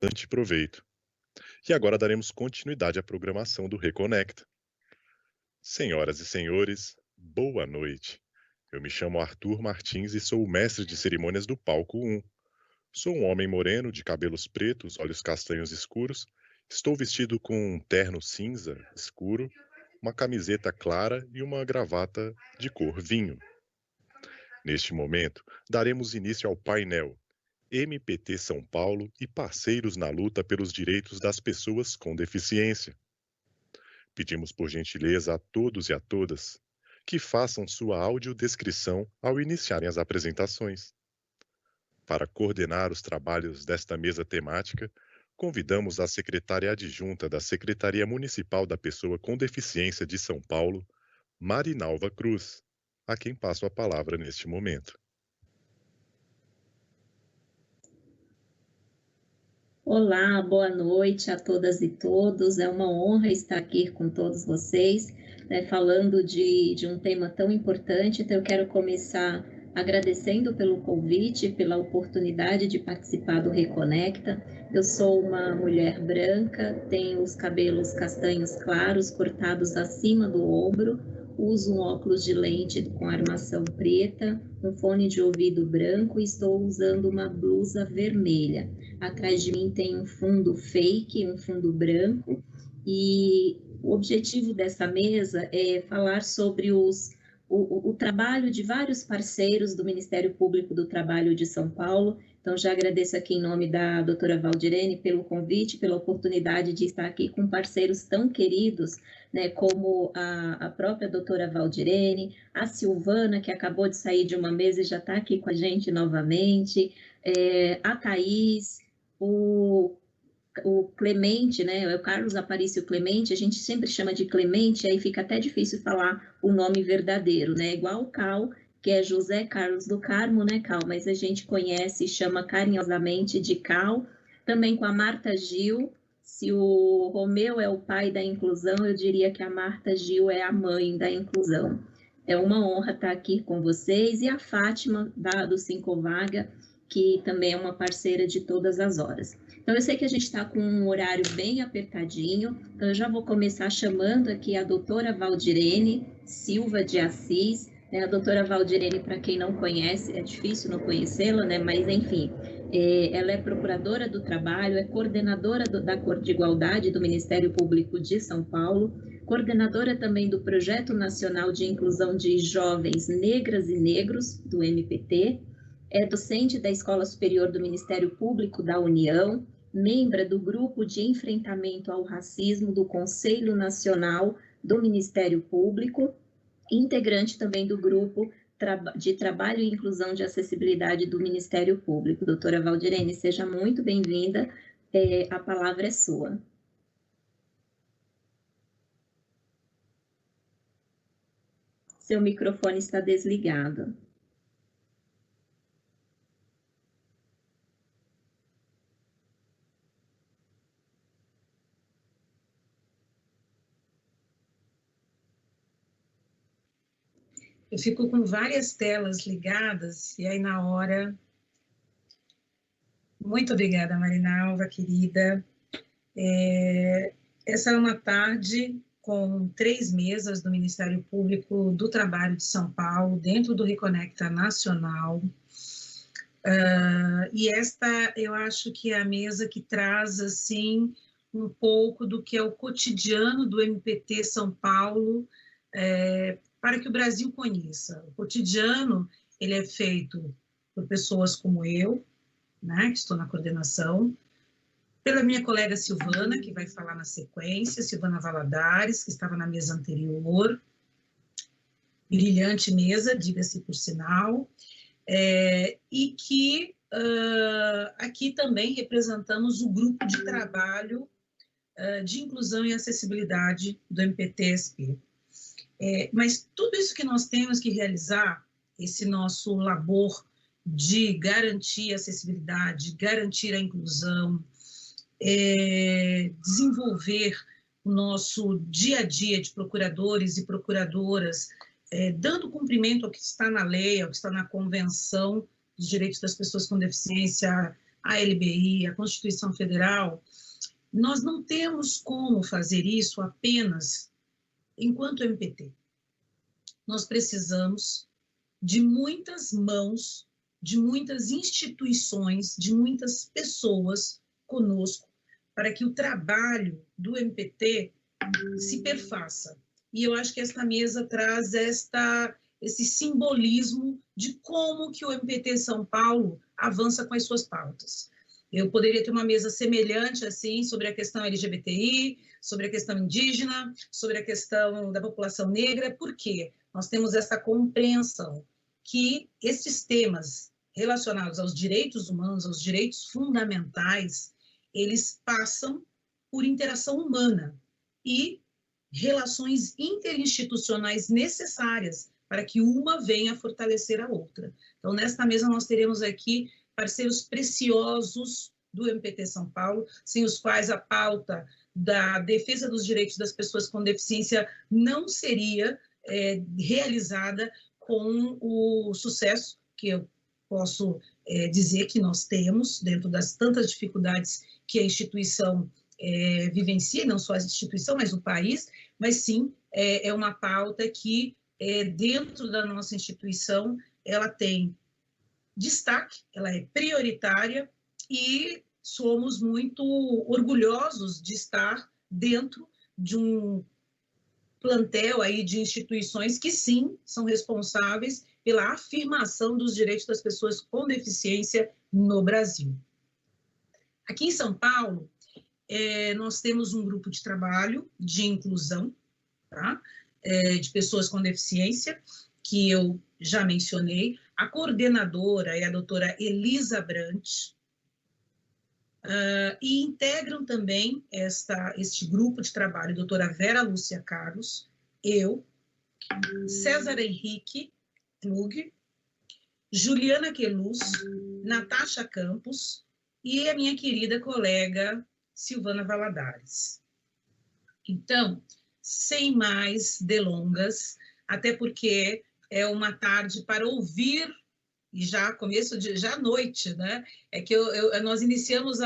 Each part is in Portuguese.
bastante proveito. E agora daremos continuidade à programação do Reconecta. Senhoras e senhores, boa noite. Eu me chamo Arthur Martins e sou o mestre de cerimônias do Palco 1. Sou um homem moreno, de cabelos pretos, olhos castanhos escuros. Estou vestido com um terno cinza escuro, uma camiseta clara e uma gravata de cor vinho. Neste momento, daremos início ao painel MPT São Paulo e parceiros na luta pelos direitos das pessoas com deficiência. Pedimos por gentileza a todos e a todas que façam sua audiodescrição ao iniciarem as apresentações. Para coordenar os trabalhos desta mesa temática, convidamos a secretária adjunta da Secretaria Municipal da Pessoa com Deficiência de São Paulo, Marinalva Cruz, a quem passo a palavra neste momento. Olá, boa noite a todas e todos. É uma honra estar aqui com todos vocês, falando de um tema tão importante. Então, eu quero começar agradecendo pelo convite, pela oportunidade de participar do Reconecta. Eu sou uma mulher branca, tenho os cabelos castanhos claros, cortados acima do ombro, uso um óculos de lente com armação preta, um fone de ouvido branco e estou usando uma blusa vermelha. Atrás de mim tem um fundo fake, um fundo branco, e o objetivo dessa mesa é falar sobre o trabalho de vários parceiros do Ministério Público do Trabalho de São Paulo. Então, já agradeço aqui em nome da doutora Valdirene pelo convite, pela oportunidade de estar aqui com parceiros tão queridos, como a própria doutora Valdirene, a Silvana, que acabou de sair de uma mesa e já está aqui com a gente novamente, a Thaís, o Clemente, o Carlos Aparício Clemente, a gente sempre chama de Clemente, aí fica até difícil falar o nome verdadeiro, igual o Cal, que é José Carlos do Carmo, Cal, mas a gente conhece e chama carinhosamente de Cal. Também com a Marta Gil. Se o Romeu é o pai da inclusão, eu diria que a Marta Gil é a mãe da inclusão. É uma honra estar aqui com vocês, e a Fátima, do Cinco Vaga, que também é uma parceira de todas as horas. Então, eu sei que a gente está com um horário bem apertadinho, então eu já vou começar chamando aqui a doutora Valdirene Silva de Assis. A doutora Valdirene, para quem não conhece, é difícil não conhecê-la, mas enfim, ela é procuradora do trabalho, é coordenadora da Cor de Igualdade do Ministério Público de São Paulo, coordenadora também do Projeto Nacional de Inclusão de Jovens Negras e Negros, do MPT, é docente da Escola Superior do Ministério Público da União, membro do Grupo de Enfrentamento ao Racismo do Conselho Nacional do Ministério Público, integrante também do Grupo de Trabalho e Inclusão de Acessibilidade do Ministério Público. Doutora Valdirene, seja muito bem-vinda, a palavra é sua. Seu microfone está desligado. Eu fico com várias telas ligadas, e aí na hora... Muito obrigada, Marinalva, querida. Essa é uma tarde com 3 mesas do Ministério Público do Trabalho de São Paulo, dentro do Reconecta Nacional. E esta, eu acho que é a mesa que traz, assim, um pouco do que é o cotidiano do MPT São Paulo, para que o Brasil conheça. O cotidiano, ele é feito por pessoas como eu, que estou na coordenação, pela minha colega Silvana, que vai falar na sequência, Silvana Valadares, que estava na mesa anterior, brilhante mesa, diga-se por sinal, e que aqui também representamos o grupo de trabalho de inclusão e acessibilidade do MPT-SP. Mas tudo isso que nós temos que realizar, esse nosso labor de garantir a acessibilidade, garantir a inclusão, desenvolver o nosso dia a dia de procuradores e procuradoras, dando cumprimento ao que está na lei, ao que está na Convenção dos Direitos das Pessoas com Deficiência a LBI, a Constituição Federal, nós não temos como fazer isso apenas enquanto MPT. Nós precisamos de muitas mãos, de muitas instituições, de muitas pessoas conosco, para que o trabalho do MPT se perfaça. E eu acho que esta mesa traz esse simbolismo de como que o MPT São Paulo avança com as suas pautas. Eu poderia ter uma mesa semelhante, assim, sobre a questão LGBTI, sobre a questão indígena, sobre a questão da população negra, porque nós temos essa compreensão que esses temas relacionados aos direitos humanos, aos direitos fundamentais, eles passam por interação humana e relações interinstitucionais necessárias para que uma venha fortalecer a outra. Então, nesta mesa, nós teremos aqui parceiros preciosos do MPT São Paulo, sem os quais a pauta da defesa dos direitos das pessoas com deficiência não seria realizada com o sucesso que eu posso dizer que nós temos, dentro das tantas dificuldades que a instituição vivencia, não só a instituição, mas o país, mas sim é uma pauta que, dentro da nossa instituição, ela tem destaque, ela é prioritária e somos muito orgulhosos de estar dentro de um plantel aí de instituições que, sim, são responsáveis pela afirmação dos direitos das pessoas com deficiência no Brasil. Aqui em São Paulo, nós temos um grupo de trabalho de inclusão, tá? De pessoas com deficiência, que eu já mencionei. A coordenadora é a doutora Elisa Brant, e integram também este grupo de trabalho, doutora Vera Lúcia Carlos, eu, César Henrique Klug, Juliana Queluz, Natasha Campos e a minha querida colega Silvana Valadares. Então, sem mais delongas, até porque é uma tarde para ouvir, e já já à noite, né? É que nós iniciamos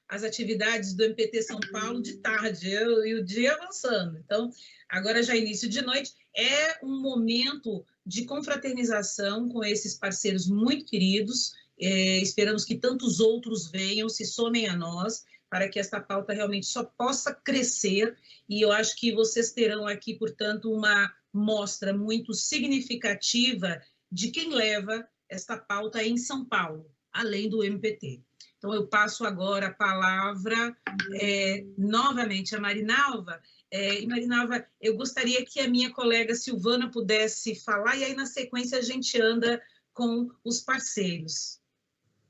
as atividades do MPT São Paulo de tarde, e o dia avançando. Então, agora já início de noite, é um momento de confraternização com esses parceiros muito queridos. Esperamos que tantos outros venham, se somem a nós, para que esta pauta realmente só possa crescer, e eu acho que vocês terão aqui, portanto, uma mostra muito significativa de quem leva esta pauta em São Paulo, além do MPT. Então, eu passo agora a palavra novamente a Marinalva. E, Marinalva, eu gostaria que a minha colega Silvana pudesse falar, e aí, na sequência, a gente anda com os parceiros.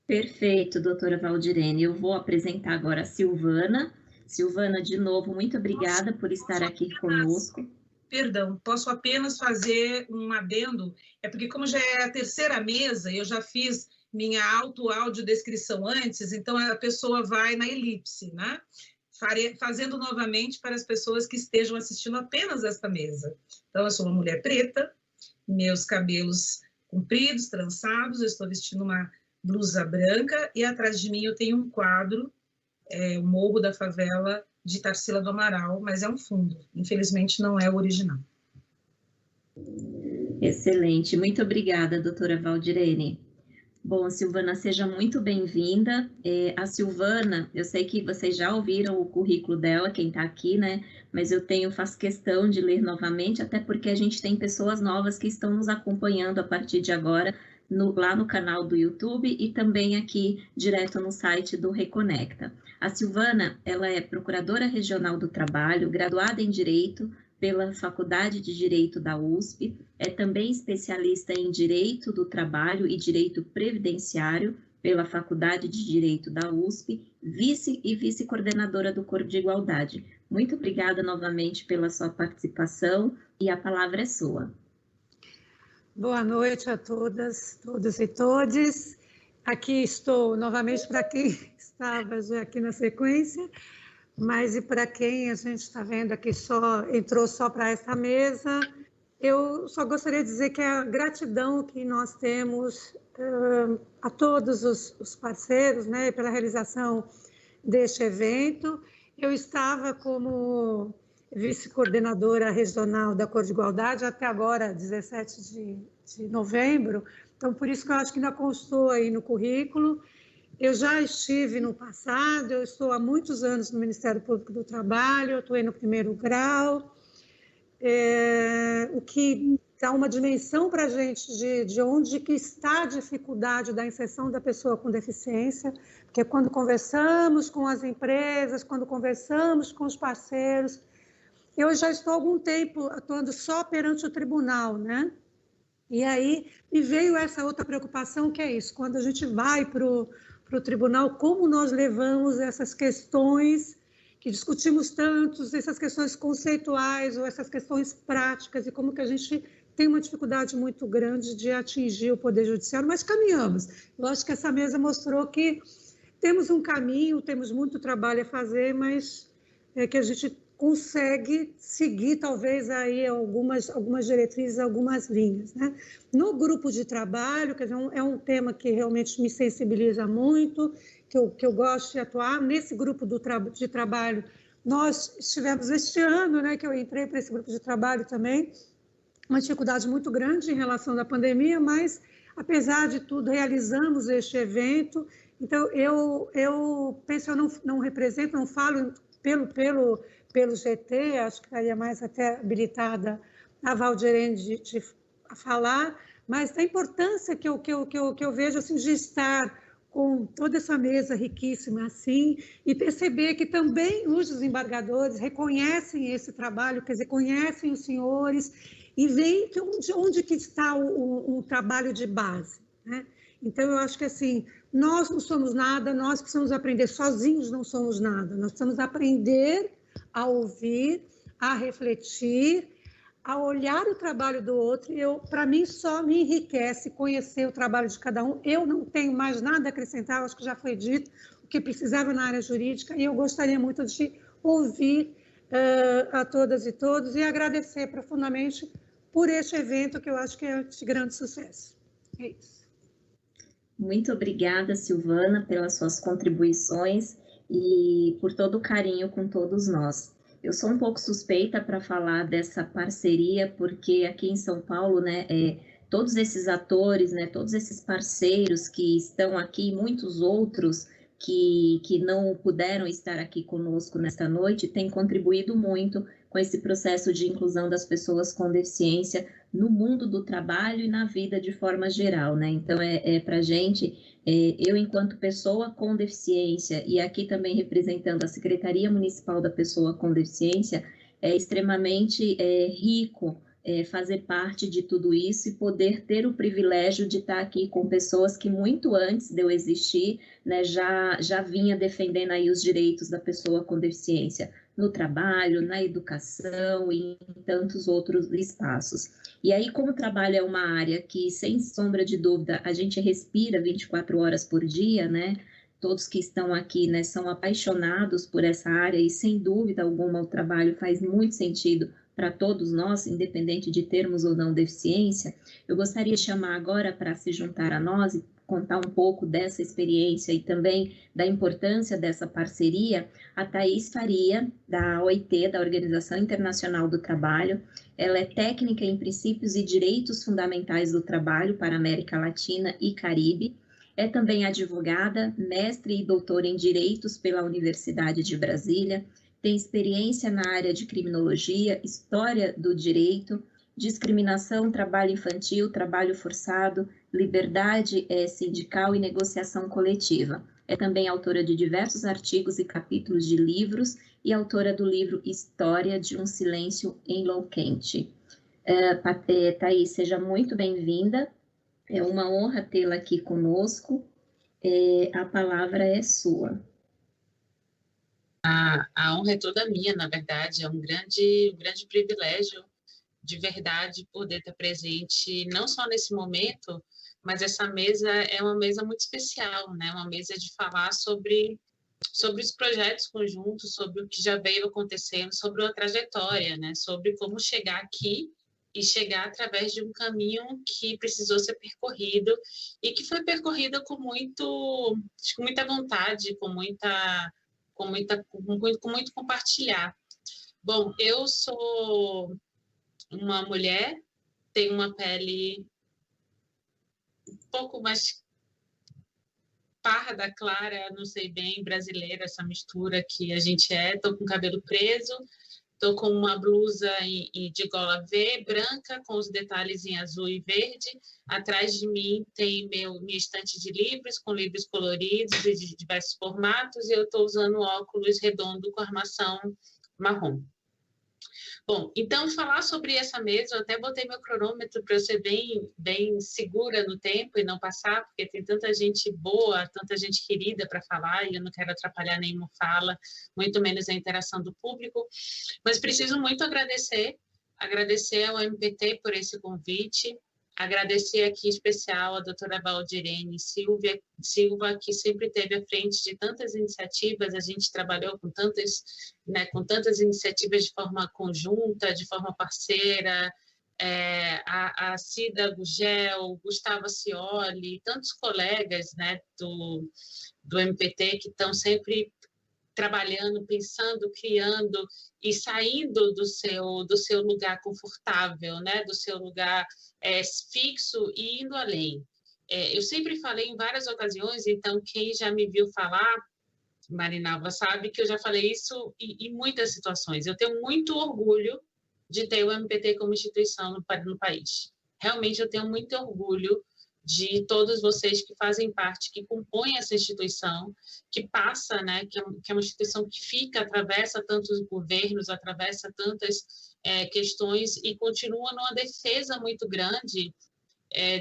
Perfeito, doutora Valdirene. Eu vou apresentar agora a Silvana. Silvana, de novo, muito obrigada por estar aqui conosco. Perdão, posso apenas fazer um adendo? É porque, como já é a terceira mesa, eu já fiz minha audiodescrição antes, então a pessoa vai na elipse, né? Fazendo novamente para as pessoas que estejam assistindo apenas esta mesa. Então, eu sou uma mulher preta, meus cabelos compridos, trançados, eu estou vestindo uma blusa branca, e atrás de mim eu tenho um quadro, o Morro da Favela de Tarsila do Amaral, mas é um fundo, infelizmente não é o original. Excelente, muito obrigada, doutora Valdirene. Bom, Silvana, seja muito bem-vinda. A Silvana, eu sei que vocês já ouviram o currículo dela, quem está aqui, né? Mas eu faço questão de ler novamente, até porque a gente tem pessoas novas que estão nos acompanhando a partir de agora, lá no canal do YouTube e também aqui direto no site do Reconecta. A Silvana, ela é Procuradora Regional do Trabalho, graduada em Direito pela Faculdade de Direito da USP, é também especialista em Direito do Trabalho e Direito Previdenciário pela Faculdade de Direito da USP, vice-coordenadora do Corpo de Igualdade. Muito obrigada novamente pela sua participação, e a palavra é sua. Boa noite a todas, todos e todes. Aqui estou novamente para quem estava já aqui na sequência, mas e para quem a gente está vendo aqui entrou só para essa mesa, eu só gostaria de dizer que a gratidão que nós temos a todos os parceiros, né, pela realização deste evento. Eu estava como vice-coordenadora regional da Cor de Igualdade até agora, 17 de novembro, então por isso que eu acho que ainda constou aí no currículo. Eu já estive no passado, eu estou há muitos anos no Ministério Público do Trabalho, eu atuei no primeiro grau, o que dá uma dimensão para a gente de onde que está a dificuldade da inserção da pessoa com deficiência, porque quando conversamos com as empresas, quando conversamos com os parceiros, eu já estou há algum tempo atuando só perante o tribunal, né? E aí me veio essa outra preocupação, que é isso, quando a gente vai para o tribunal, como nós levamos essas questões que discutimos tantos, essas questões conceituais ou essas questões práticas, e como que a gente tem uma dificuldade muito grande de atingir o Poder Judiciário, mas caminhamos. Eu acho que essa mesa mostrou que temos um caminho, temos muito trabalho a fazer, mas que a gente consegue seguir, talvez, aí algumas diretrizes, algumas linhas, né? No grupo de trabalho, quer dizer, é um tema que realmente me sensibiliza muito, que eu gosto de atuar. Nesse grupo de trabalho, nós estivemos este ano, né, que eu entrei para esse grupo de trabalho também, uma dificuldade muito grande em relação à pandemia, mas, apesar de tudo, realizamos este evento. Então, eu penso, eu não represento, não falo pelo GT, acho que estaria mais até habilitada a Valdirene de falar, mas da importância que eu vejo assim, de estar com toda essa mesa riquíssima assim, e perceber que também os desembargadores reconhecem esse trabalho, quer dizer, conhecem os senhores e veem que onde que está o trabalho de base, né? Então, eu acho que assim, nós não somos nada, nós precisamos aprender, sozinhos não somos nada, nós precisamos aprender a ouvir, a refletir, a olhar o trabalho do outro. Para mim, só me enriquece conhecer o trabalho de cada um. Eu não tenho mais nada a acrescentar, acho que já foi dito o que precisava na área jurídica, e eu gostaria muito de ouvir a todas e todos e agradecer profundamente por este evento, que eu acho que é de grande sucesso. É isso. Muito obrigada, Silvana, pelas suas contribuições e por todo o carinho com todos nós. Eu sou um pouco suspeita para falar dessa parceria, porque aqui em São Paulo, né, todos esses atores, né, todos esses parceiros que estão aqui, muitos outros que não puderam estar aqui conosco nesta noite, têm contribuído muito com esse processo de inclusão das pessoas com deficiência no mundo do trabalho e na vida de forma geral, né? Então, para a gente, eu enquanto pessoa com deficiência, e aqui também representando a Secretaria Municipal da Pessoa com Deficiência, é extremamente rico fazer parte de tudo isso e poder ter o privilégio de estar aqui com pessoas que muito antes de eu existir, né, já vinha defendendo aí os direitos da pessoa com deficiência no trabalho, na educação e em tantos outros espaços. E aí, como o trabalho é uma área que, sem sombra de dúvida, a gente respira 24 horas por dia, né? Todos que estão aqui, né, são apaixonados por essa área e, sem dúvida alguma, o trabalho faz muito sentido para todos nós, independente de termos ou não deficiência. Eu gostaria de chamar agora para se juntar a nós e contar um pouco dessa experiência e também da importância dessa parceria, a Thaís Faria, da OIT, da Organização Internacional do Trabalho. Ela é técnica em princípios e direitos fundamentais do trabalho para a América Latina e Caribe. É também advogada, mestre e doutora em direitos pela Universidade de Brasília. Tem experiência na área de criminologia, história do direito, discriminação, trabalho infantil, trabalho forçado, liberdade sindical e negociação coletiva. É também autora de diversos artigos e capítulos de livros e autora do livro História de um Silêncio Enlouquente. Thaís, seja muito bem-vinda. É uma honra tê-la aqui conosco. A palavra é sua. A honra é toda minha, na verdade. É um grande privilégio, de verdade, poder estar presente, não só nesse momento, mas essa mesa é uma mesa muito especial, né? Uma mesa de falar sobre os projetos conjuntos, sobre o que já veio acontecendo, sobre uma trajetória, né? Sobre como chegar aqui e chegar através de um caminho que precisou ser percorrido e que foi percorrido com muita vontade, com muito compartilhar. Bom, eu sou uma mulher, tenho uma pele um pouco mais parda, clara, não sei bem, brasileira, essa mistura que a gente é. Estou com o cabelo preso, estou com uma blusa de gola V, branca, com os detalhes em azul e verde. Atrás de mim tem minha estante de livros, com livros coloridos de diversos formatos, e eu estou usando óculos redondo com armação marrom. Bom, então, falar sobre essa mesa, eu até botei meu cronômetro para eu ser bem segura no tempo e não passar, porque tem tanta gente boa, tanta gente querida para falar, e eu não quero atrapalhar nenhuma fala, muito menos a interação do público. Mas preciso muito agradecer ao MPT por esse convite, agradecer aqui em especial a doutora Valdirene Silva, que sempre esteve à frente de tantas iniciativas. A gente trabalhou com tantas iniciativas de forma conjunta, de forma parceira, a Cida Gugel, Gustavo Scioli, tantos colegas, né, do MPT que estão sempre trabalhando, pensando, criando e saindo do seu lugar confortável, né? Do seu lugar fixo e indo além. Eu sempre falei em várias ocasiões, então quem já me viu falar, Marinalva, sabe que eu já falei isso em muitas situações. Eu tenho muito orgulho de ter o MPT como instituição no país. Realmente eu tenho muito orgulho de todos vocês que fazem parte, que compõem essa instituição, que passa, né, que é uma instituição que atravessa tantos governos, atravessa tantas questões e continua numa defesa muito grande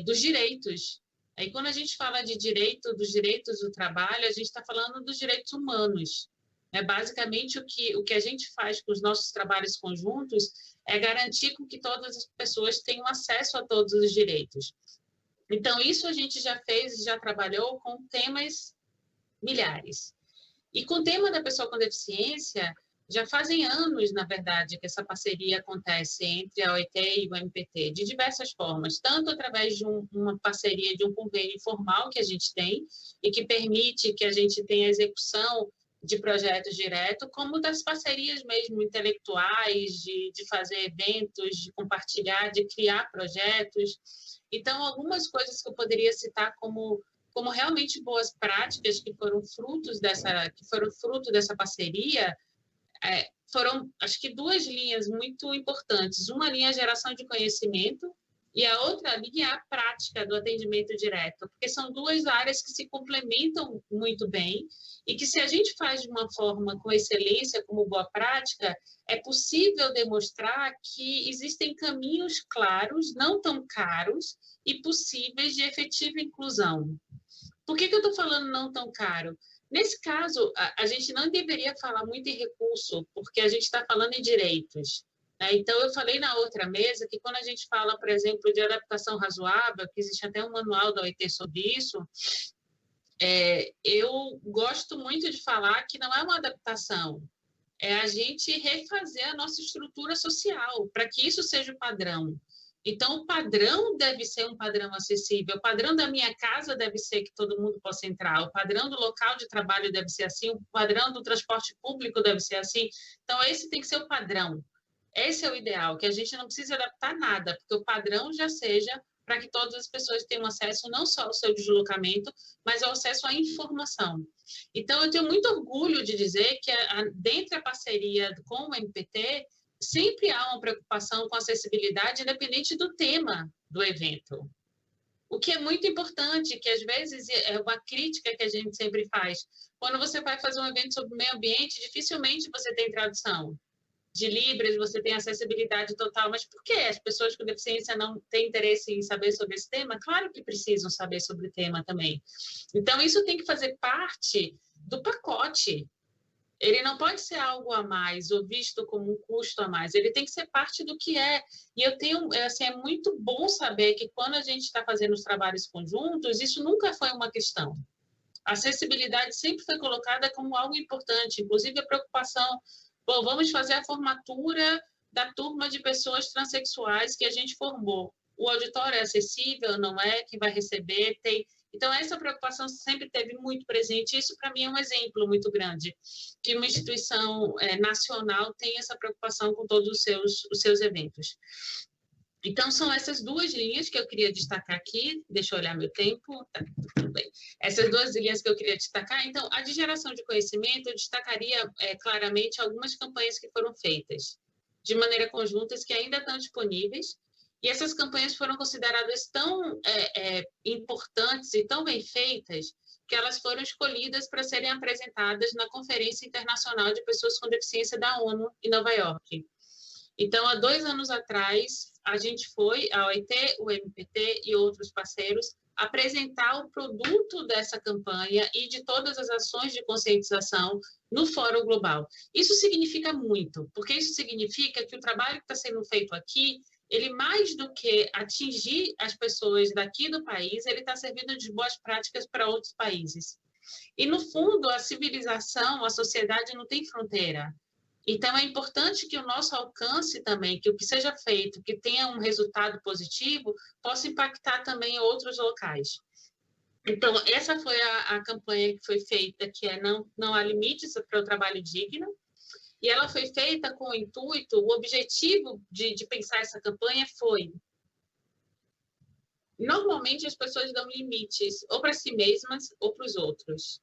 dos direitos. Aí, quando a gente fala dos direitos do trabalho, a gente está falando dos direitos humanos. Basicamente, o que a gente faz com os nossos trabalhos conjuntos é garantir que todas as pessoas tenham acesso a todos os direitos. Então, isso a gente já fez, já trabalhou com temas milhares. E com o tema da pessoa com deficiência, já fazem anos, na verdade, que essa parceria acontece entre a OIT e o MPT, de diversas formas, tanto através de uma parceria, de um convênio formal que a gente tem, e que permite que a gente tenha a execução de projetos direto, como das parcerias mesmo intelectuais, de fazer eventos, de compartilhar, de criar projetos. Então, algumas coisas que eu poderia citar como realmente boas práticas que foram fruto dessa parceria, foram, acho que, duas linhas muito importantes. Uma linha é a geração de conhecimento e a outra linha é a prática do atendimento direto, porque são duas áreas que se complementam muito bem e que, se a gente faz de uma forma com excelência, como boa prática, é possível demonstrar que existem caminhos claros, não tão caros e possíveis de efetiva inclusão. Por que eu estou falando não tão caro? Nesse caso, a gente não deveria falar muito em recurso, porque a gente está falando em direitos. Então, eu falei na outra mesa que quando a gente fala, por exemplo, de adaptação razoável, que existe até um manual da OIT sobre isso, eu gosto muito de falar que não é uma adaptação, é a gente refazer a nossa estrutura social, para que isso seja o padrão. Então, o padrão deve ser um padrão acessível, o padrão da minha casa deve ser que todo mundo possa entrar, o padrão do local de trabalho deve ser assim, o padrão do transporte público deve ser assim. Então, esse tem que ser o padrão. Esse é o ideal, que a gente não precise adaptar nada, porque o padrão já seja para que todas as pessoas tenham acesso não só ao seu deslocamento, mas ao acesso à informação. Então, eu tenho muito orgulho de dizer que, dentro da parceria com o MPT, sempre há uma preocupação com acessibilidade, independente do tema do evento. O que é muito importante, que às vezes é uma crítica que a gente sempre faz. Quando você vai fazer um evento sobre o meio ambiente, dificilmente você tem tradução. De Libras, você tem acessibilidade total, mas por que as pessoas com deficiência não têm interesse em saber sobre esse tema? Claro que precisam saber sobre o tema também. Então, isso tem que fazer parte do pacote. Ele não pode ser algo a mais ou visto como um custo a mais, ele tem que ser parte do que é. E é muito bom saber que quando a gente está fazendo os trabalhos conjuntos, isso nunca foi uma questão. A acessibilidade sempre foi colocada como algo importante, inclusive a preocupação, bom, vamos fazer a formatura da turma de pessoas transexuais que a gente formou. O auditório é acessível, não é? Quem vai receber tem... Então, essa preocupação sempre teve muito presente. Isso, para mim, é um exemplo muito grande, que uma instituição nacional tem essa preocupação com todos os seus eventos. Então, são essas duas linhas que eu queria destacar aqui. Deixa eu olhar meu tempo. Tá, tudo bem. Essas duas linhas que eu queria destacar. Então, a de geração de conhecimento, eu destacaria claramente algumas campanhas que foram feitas de maneira conjunta, que ainda estão disponíveis. E essas campanhas foram consideradas tão importantes e tão bem feitas que elas foram escolhidas para serem apresentadas na Conferência Internacional de Pessoas com Deficiência da ONU, em Nova York. Então, há 2 anos atrás, a gente foi, a OIT, o MPT e outros parceiros, apresentar o produto dessa campanha e de todas as ações de conscientização no Fórum Global. Isso significa muito, porque isso significa que o trabalho que está sendo feito aqui, ele mais do que atingir as pessoas daqui do país, ele está servindo de boas práticas para outros países. E, no fundo, a civilização, a sociedade não tem fronteira. Então, é importante que o nosso alcance também, que o que seja feito, que tenha um resultado positivo, possa impactar também outros locais. Então, essa foi a campanha que foi feita, que é Não há limites para o trabalho digno, e ela foi feita com o intuito, o objetivo de pensar essa campanha foi... Normalmente, as pessoas dão limites ou para si mesmas ou para os outros.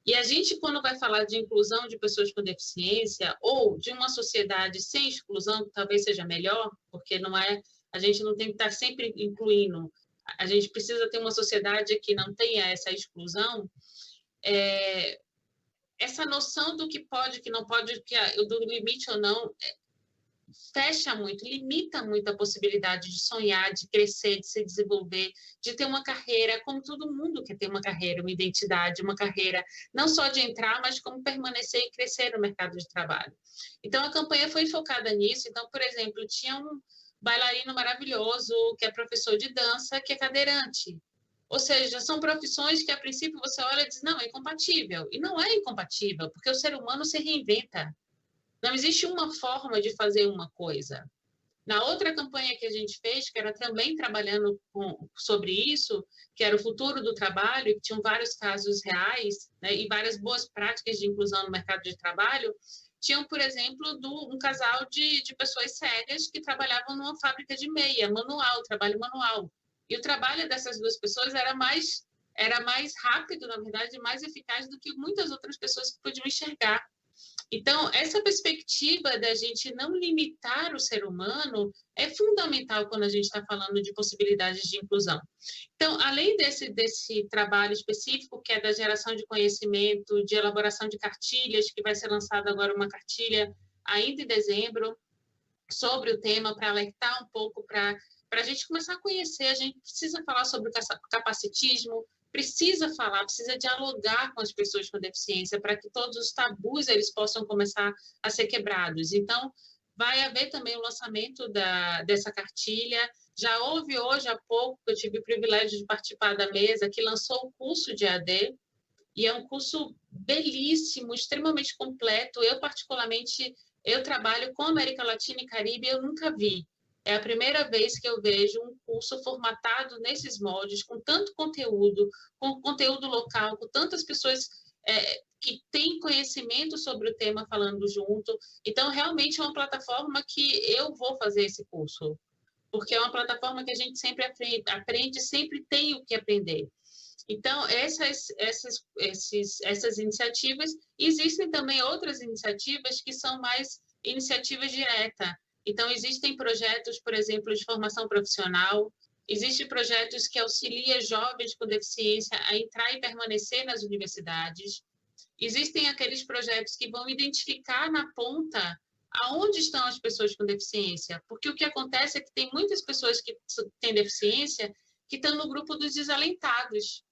E a gente, quando vai falar de inclusão de pessoas com deficiência ou de uma sociedade sem exclusão, que talvez seja melhor, porque a gente não tem que estar sempre incluindo, a gente precisa ter uma sociedade que não tenha essa exclusão, essa noção do que pode, que não pode, do limite ou não, fecha muito, limita muito a possibilidade de sonhar, de crescer, de se desenvolver, de ter uma carreira, como todo mundo quer ter uma carreira, uma identidade, uma carreira, não só de entrar, mas como permanecer e crescer no mercado de trabalho. Então, a campanha foi focada nisso. Então, por exemplo, tinha um bailarino maravilhoso, que é professor de dança, que é cadeirante. Ou seja, são profissões que, a princípio, você olha e diz, não, é incompatível. E não é incompatível, porque o ser humano se reinventa. Não existe uma forma de fazer uma coisa. Na outra campanha que a gente fez, que era também trabalhando sobre isso, que era o futuro do trabalho, que tinham vários casos reais, né, e várias boas práticas de inclusão no mercado de trabalho, tinham, por exemplo, um casal de pessoas cegas que trabalhavam numa fábrica de meia, manual, trabalho manual. E o trabalho dessas duas pessoas era mais rápido, na verdade, mais eficaz do que muitas outras pessoas que podiam enxergar. Então, essa perspectiva da gente não limitar o ser humano é fundamental quando a gente está falando de possibilidades de inclusão. Então, além desse trabalho específico, que é da geração de conhecimento, de elaboração de cartilhas, que vai ser lançada agora uma cartilha ainda em dezembro, sobre o tema, para alertar um pouco, para a gente começar a conhecer, a gente precisa falar sobre o capacitismo, precisa dialogar com as pessoas com deficiência para que todos os tabus eles possam começar a ser quebrados. Então, vai haver também o lançamento dessa cartilha. Já houve hoje há pouco, eu tive o privilégio de participar da mesa, que lançou o curso de AD, e é um curso belíssimo, extremamente completo. Eu, particularmente, eu trabalho com América Latina e Caribe, eu nunca vi. É a primeira vez que eu vejo um curso formatado nesses moldes, com tanto conteúdo, com conteúdo local, com tantas pessoas que têm conhecimento sobre o tema falando junto. Então, realmente é uma plataforma que eu vou fazer esse curso, porque é uma plataforma que a gente sempre aprende, sempre tem o que aprender. Então, essas iniciativas, existem também outras iniciativas que são mais iniciativas diretas. Então, existem projetos, por exemplo, de formação profissional, existem projetos que auxiliam jovens com deficiência a entrar e permanecer nas universidades, existem aqueles projetos que vão identificar na ponta aonde estão as pessoas com deficiência, porque o que acontece é que tem muitas pessoas que têm deficiência que estão no grupo dos desalentados,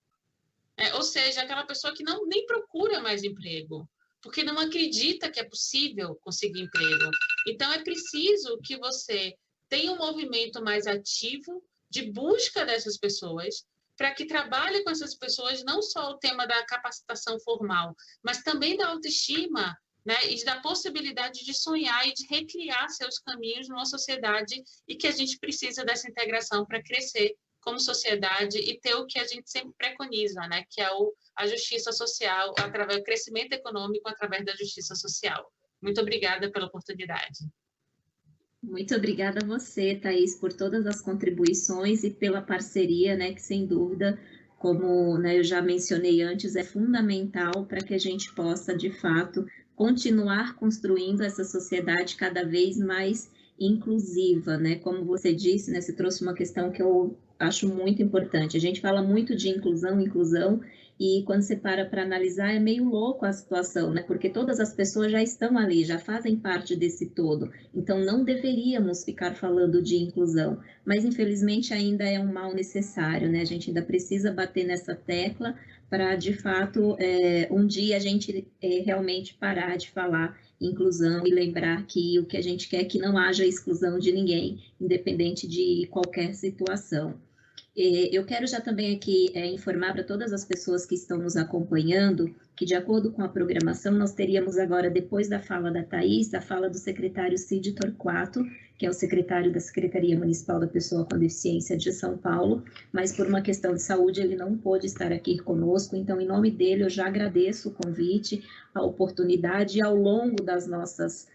ou seja, aquela pessoa que nem procura mais emprego, porque não acredita que é possível conseguir emprego. Então, é preciso que você tenha um movimento mais ativo de busca dessas pessoas, para que trabalhe com essas pessoas não só o tema da capacitação formal, mas também da autoestima, né, e da possibilidade de sonhar e de recriar seus caminhos numa sociedade, e que a gente precisa dessa integração para crescer como sociedade e ter o que a gente sempre preconiza, né, que é a justiça social, através do crescimento econômico através da justiça social. Muito obrigada pela oportunidade. Muito obrigada a você, Thaís, por todas as contribuições e pela parceria, né, que sem dúvida, como, né, eu já mencionei antes, é fundamental para que a gente possa, de fato, continuar construindo essa sociedade cada vez mais inclusiva, né? Como você disse, né, você trouxe uma questão que eu acho muito importante. A gente fala muito de inclusão, e quando você para analisar, é meio louco a situação, né? Porque todas as pessoas já estão ali, já fazem parte desse todo. Então, não deveríamos ficar falando de inclusão. Mas, infelizmente, ainda é um mal necessário, né? A gente ainda precisa bater nessa tecla para, de fato, um dia a gente realmente parar de falar inclusão e lembrar que o que a gente quer é que não haja exclusão de ninguém, independente de qualquer situação. Eu quero já também aqui informar para todas as pessoas que estão nos acompanhando que, de acordo com a programação, nós teríamos agora, depois da fala da Thaís, a fala do secretário Cid Torquato, que é o secretário da Secretaria Municipal da Pessoa com Deficiência de São Paulo, mas por uma questão de saúde ele não pôde estar aqui conosco, então, em nome dele, eu já agradeço o convite, a oportunidade, e ao longo das nossas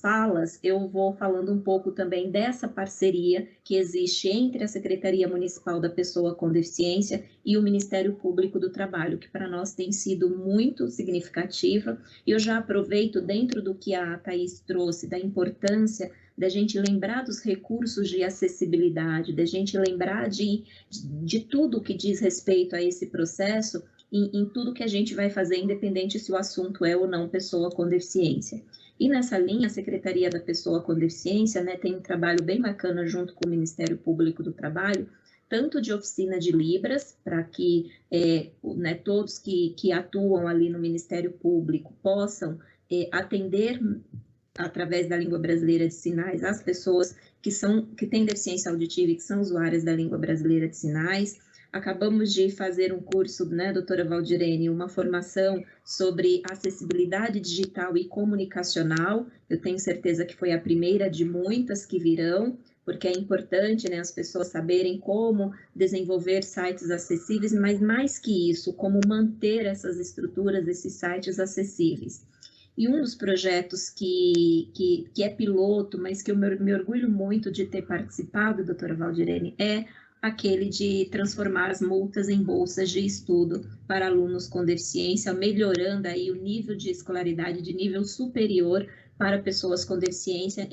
falas, eu vou falando um pouco também dessa parceria que existe entre a Secretaria Municipal da Pessoa com Deficiência e o Ministério Público do Trabalho, que para nós tem sido muito significativa. E eu já aproveito, dentro do que a Thaís trouxe, da importância da gente lembrar dos recursos de acessibilidade, da gente lembrar de tudo que diz respeito a esse processo, em tudo que a gente vai fazer, independente se o assunto é ou não pessoa com deficiência. E nessa linha, a Secretaria da Pessoa com Deficiência, né, tem um trabalho bem bacana junto com o Ministério Público do Trabalho, tanto de oficina de Libras, para que né, todos que atuam ali no Ministério Público possam atender através da língua brasileira de sinais as pessoas que têm deficiência auditiva e que são usuárias da língua brasileira de sinais. Acabamos de fazer um curso, né, doutora Valdirene, uma formação sobre acessibilidade digital e comunicacional. Eu tenho certeza que foi a primeira de muitas que virão, porque é importante, né, as pessoas saberem como desenvolver sites acessíveis, mas mais que isso, como manter essas estruturas, esses sites acessíveis. E um dos projetos que é piloto, mas que eu me orgulho muito de ter participado, doutora Valdirene, é aquele de transformar as multas em bolsas de estudo para alunos com deficiência, melhorando aí o nível de escolaridade de nível superior para pessoas com deficiência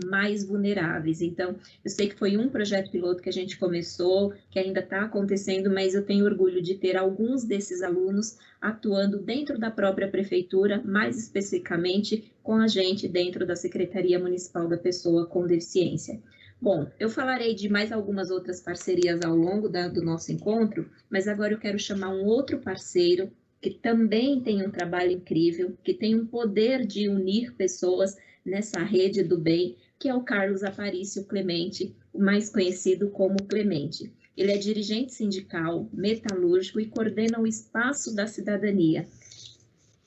mais vulneráveis. Então, eu sei que foi um projeto piloto que a gente começou, que ainda está acontecendo, mas eu tenho orgulho de ter alguns desses alunos atuando dentro da própria prefeitura, mais especificamente com a gente dentro da Secretaria Municipal da Pessoa com Deficiência. Bom, eu falarei de mais algumas outras parcerias ao longo do nosso encontro, mas agora eu quero chamar um outro parceiro que também tem um trabalho incrível, que tem um poder de unir pessoas nessa rede do bem, que é o Carlos Aparício Clemente, o mais conhecido como Clemente. Ele é dirigente sindical, metalúrgico e coordena o Espaço da Cidadania,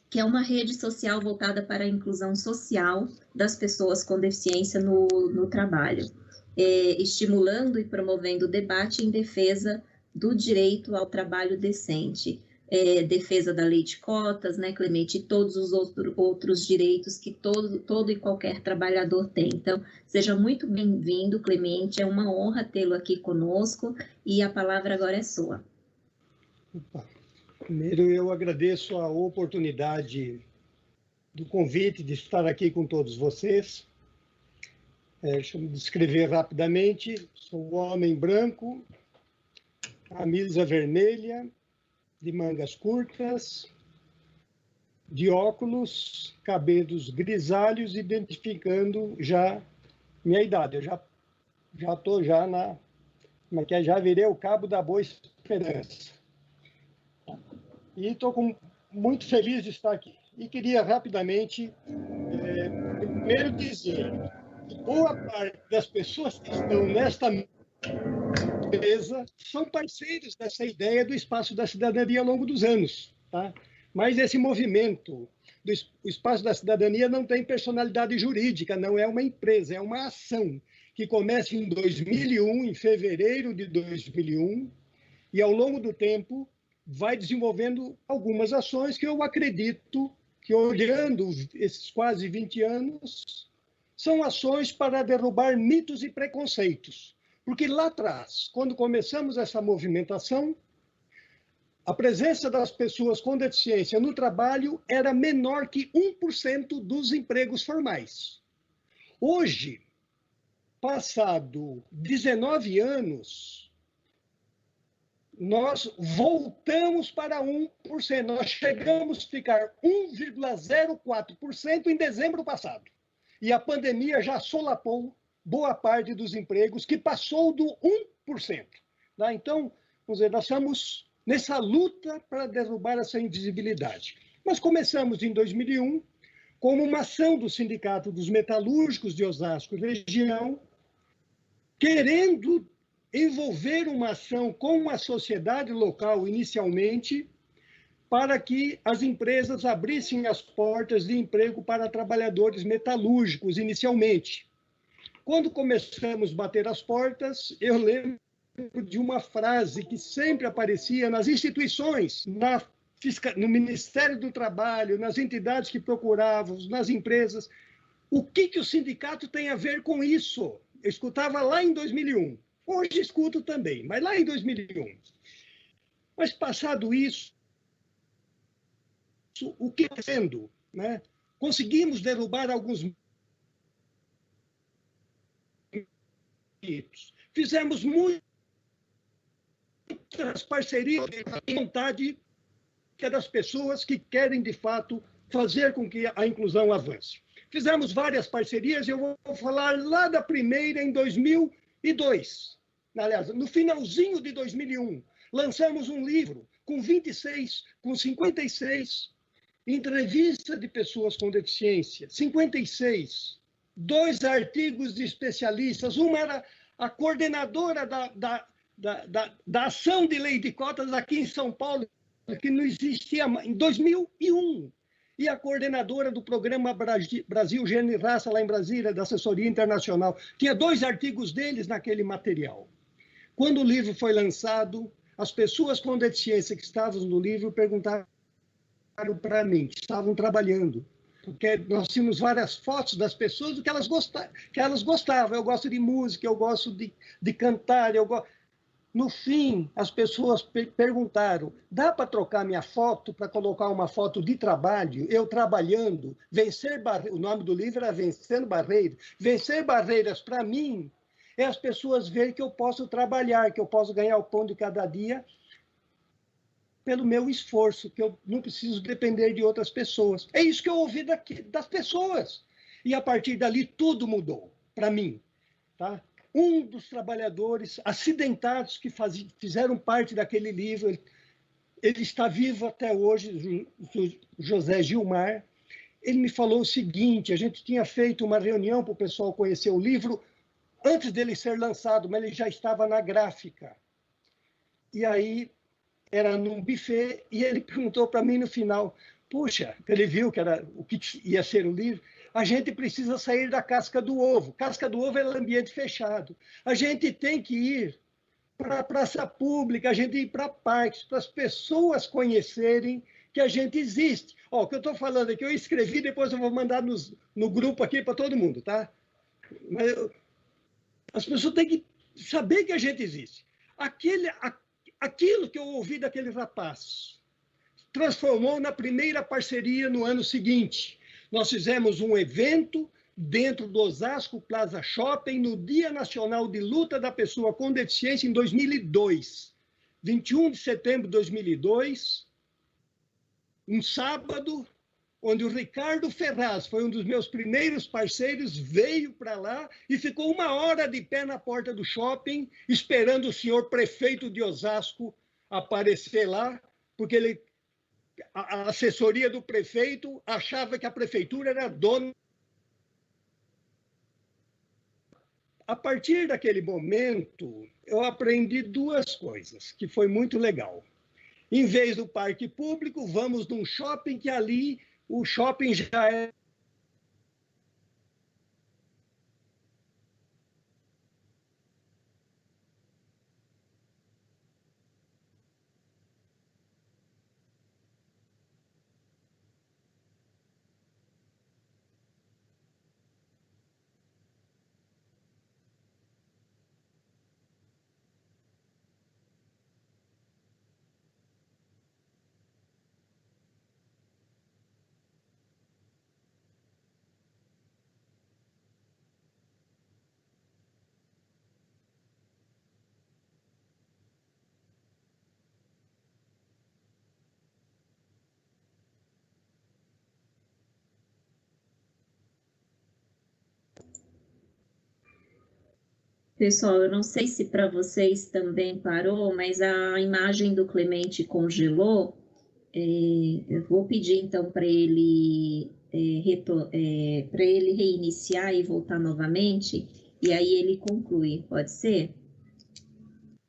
que é uma rede social voltada para a inclusão social das pessoas com deficiência no trabalho. Estimulando e promovendo o debate em defesa do direito ao trabalho decente, defesa da lei de cotas, né, Clemente, e todos os outros direitos que todo e qualquer trabalhador tem. Então, seja muito bem-vindo, Clemente, é uma honra tê-lo aqui conosco, e a palavra agora é sua. Primeiro, eu agradeço a oportunidade do convite de estar aqui com todos vocês. Deixa eu me descrever rapidamente. Sou um homem branco, camisa vermelha, de mangas curtas, de óculos, cabelos grisalhos, identificando já minha idade. Eu já estou já virei o cabo da boa esperança. E estou muito feliz de estar aqui. E queria rapidamente, primeiro dizer que boa parte das pessoas que estão nesta mesa são parceiros dessa ideia do Espaço da Cidadania ao longo dos anos, tá? Mas esse movimento o Espaço da Cidadania não tem personalidade jurídica, não é uma empresa, é uma ação que começa em 2001, em fevereiro de 2001, e ao longo do tempo vai desenvolvendo algumas ações que eu acredito que, olhando esses quase 20 anos, são ações para derrubar mitos e preconceitos. Porque lá atrás, quando começamos essa movimentação, a presença das pessoas com deficiência no trabalho era menor que 1% dos empregos formais. Hoje, passado 19 anos, nós voltamos para 1%. Nós chegamos a ficar 1,04% em dezembro passado. E a pandemia já solapou boa parte dos empregos, que passou do 1%. Tá? Então, vamos dizer, nós estamos nessa luta para derrubar essa invisibilidade. Nós começamos em 2001 como uma ação do Sindicato dos Metalúrgicos de Osasco região, querendo envolver uma ação com a sociedade local inicialmente, para que as empresas abrissem as portas de emprego para trabalhadores metalúrgicos inicialmente. Quando começamos a bater as portas, eu lembro de uma frase que sempre aparecia nas instituições, no Ministério do Trabalho, nas entidades que procuravam, nas empresas. O que o sindicato tem a ver com isso? Eu escutava lá em 2001. Hoje escuto também, mas lá em 2001. Mas passado isso, o que está sendo? Né? Conseguimos derrubar alguns mitos. Fizemos muitas parcerias com a vontade das pessoas que querem, de fato, fazer com que a inclusão avance. Fizemos várias parcerias, eu vou falar lá da primeira, em 2002. Aliás, no finalzinho de 2001, lançamos um livro com 56 entrevistas de pessoas com deficiência, 56, 2 artigos de especialistas, uma era a coordenadora da ação de lei de cotas aqui em São Paulo, que não existia em 2001, e a coordenadora do programa Brasil Gênero e Raça, lá em Brasília, da assessoria internacional. Tinha 2 artigos deles naquele material. Quando o livro foi lançado, as pessoas com deficiência que estavam no livro perguntaram para mim, que estavam trabalhando, porque nós tínhamos várias fotos das pessoas do que elas gostavam. Eu gosto de música, eu gosto de cantar, No fim, as pessoas perguntaram, dá para trocar minha foto para colocar uma foto de trabalho, eu trabalhando, o nome do livro era Vencendo Barreiras. Vencer barreiras, para mim, é as pessoas verem que eu posso trabalhar, que eu posso ganhar o pão de cada dia pelo meu esforço, que eu não preciso depender de outras pessoas. É isso que eu ouvi das pessoas. E a partir dali tudo mudou para mim. Tá? Um dos trabalhadores acidentados que fizeram parte daquele livro, ele está vivo até hoje, José Gilmar. Ele me falou o seguinte, a gente tinha feito uma reunião para o pessoal conhecer o livro antes dele ser lançado, mas ele já estava na gráfica. E aí, era num buffet, e ele perguntou para mim no final, puxa, ele viu que era o que ia ser o livro, a gente precisa sair da casca do ovo. Casca do ovo é ambiente fechado. A gente tem que ir para a praça pública, a gente ir para parques, para as pessoas conhecerem que a gente existe. Ó, o que eu estou falando aqui, eu escrevi, depois eu vou mandar no grupo aqui para todo mundo, tá? Mas as pessoas têm que saber que a gente existe. Aquilo que eu ouvi daquele rapaz transformou na primeira parceria no ano seguinte. Nós fizemos um evento dentro do Osasco Plaza Shopping no Dia Nacional de Luta da Pessoa com Deficiência em 2002. 21 de setembro de 2002, um sábado, onde o Ricardo Ferraz foi um dos meus primeiros parceiros, veio para lá e ficou 1 hora de pé na porta do shopping, esperando o senhor prefeito de Osasco aparecer lá, porque a assessoria do prefeito achava que a prefeitura era dona. A partir daquele momento, eu aprendi 2 coisas, que foi muito legal. Em vez do parque público, vamos num shopping que ali O shopping já é Pessoal, eu não sei se para vocês também parou, mas a imagem do Clemente congelou. Eu vou pedir então para ele para ele reiniciar e voltar novamente, e aí ele conclui, pode ser?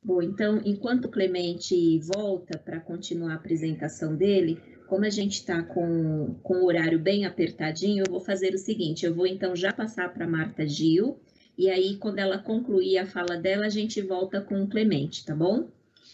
Bom, então, enquanto o Clemente volta para continuar a apresentação dele, como a gente está com o horário bem apertadinho, eu vou fazer o seguinte, eu vou então já passar para a Marta Gil, e aí quando ela concluir a fala dela, a gente volta com o Clemente, tá bom?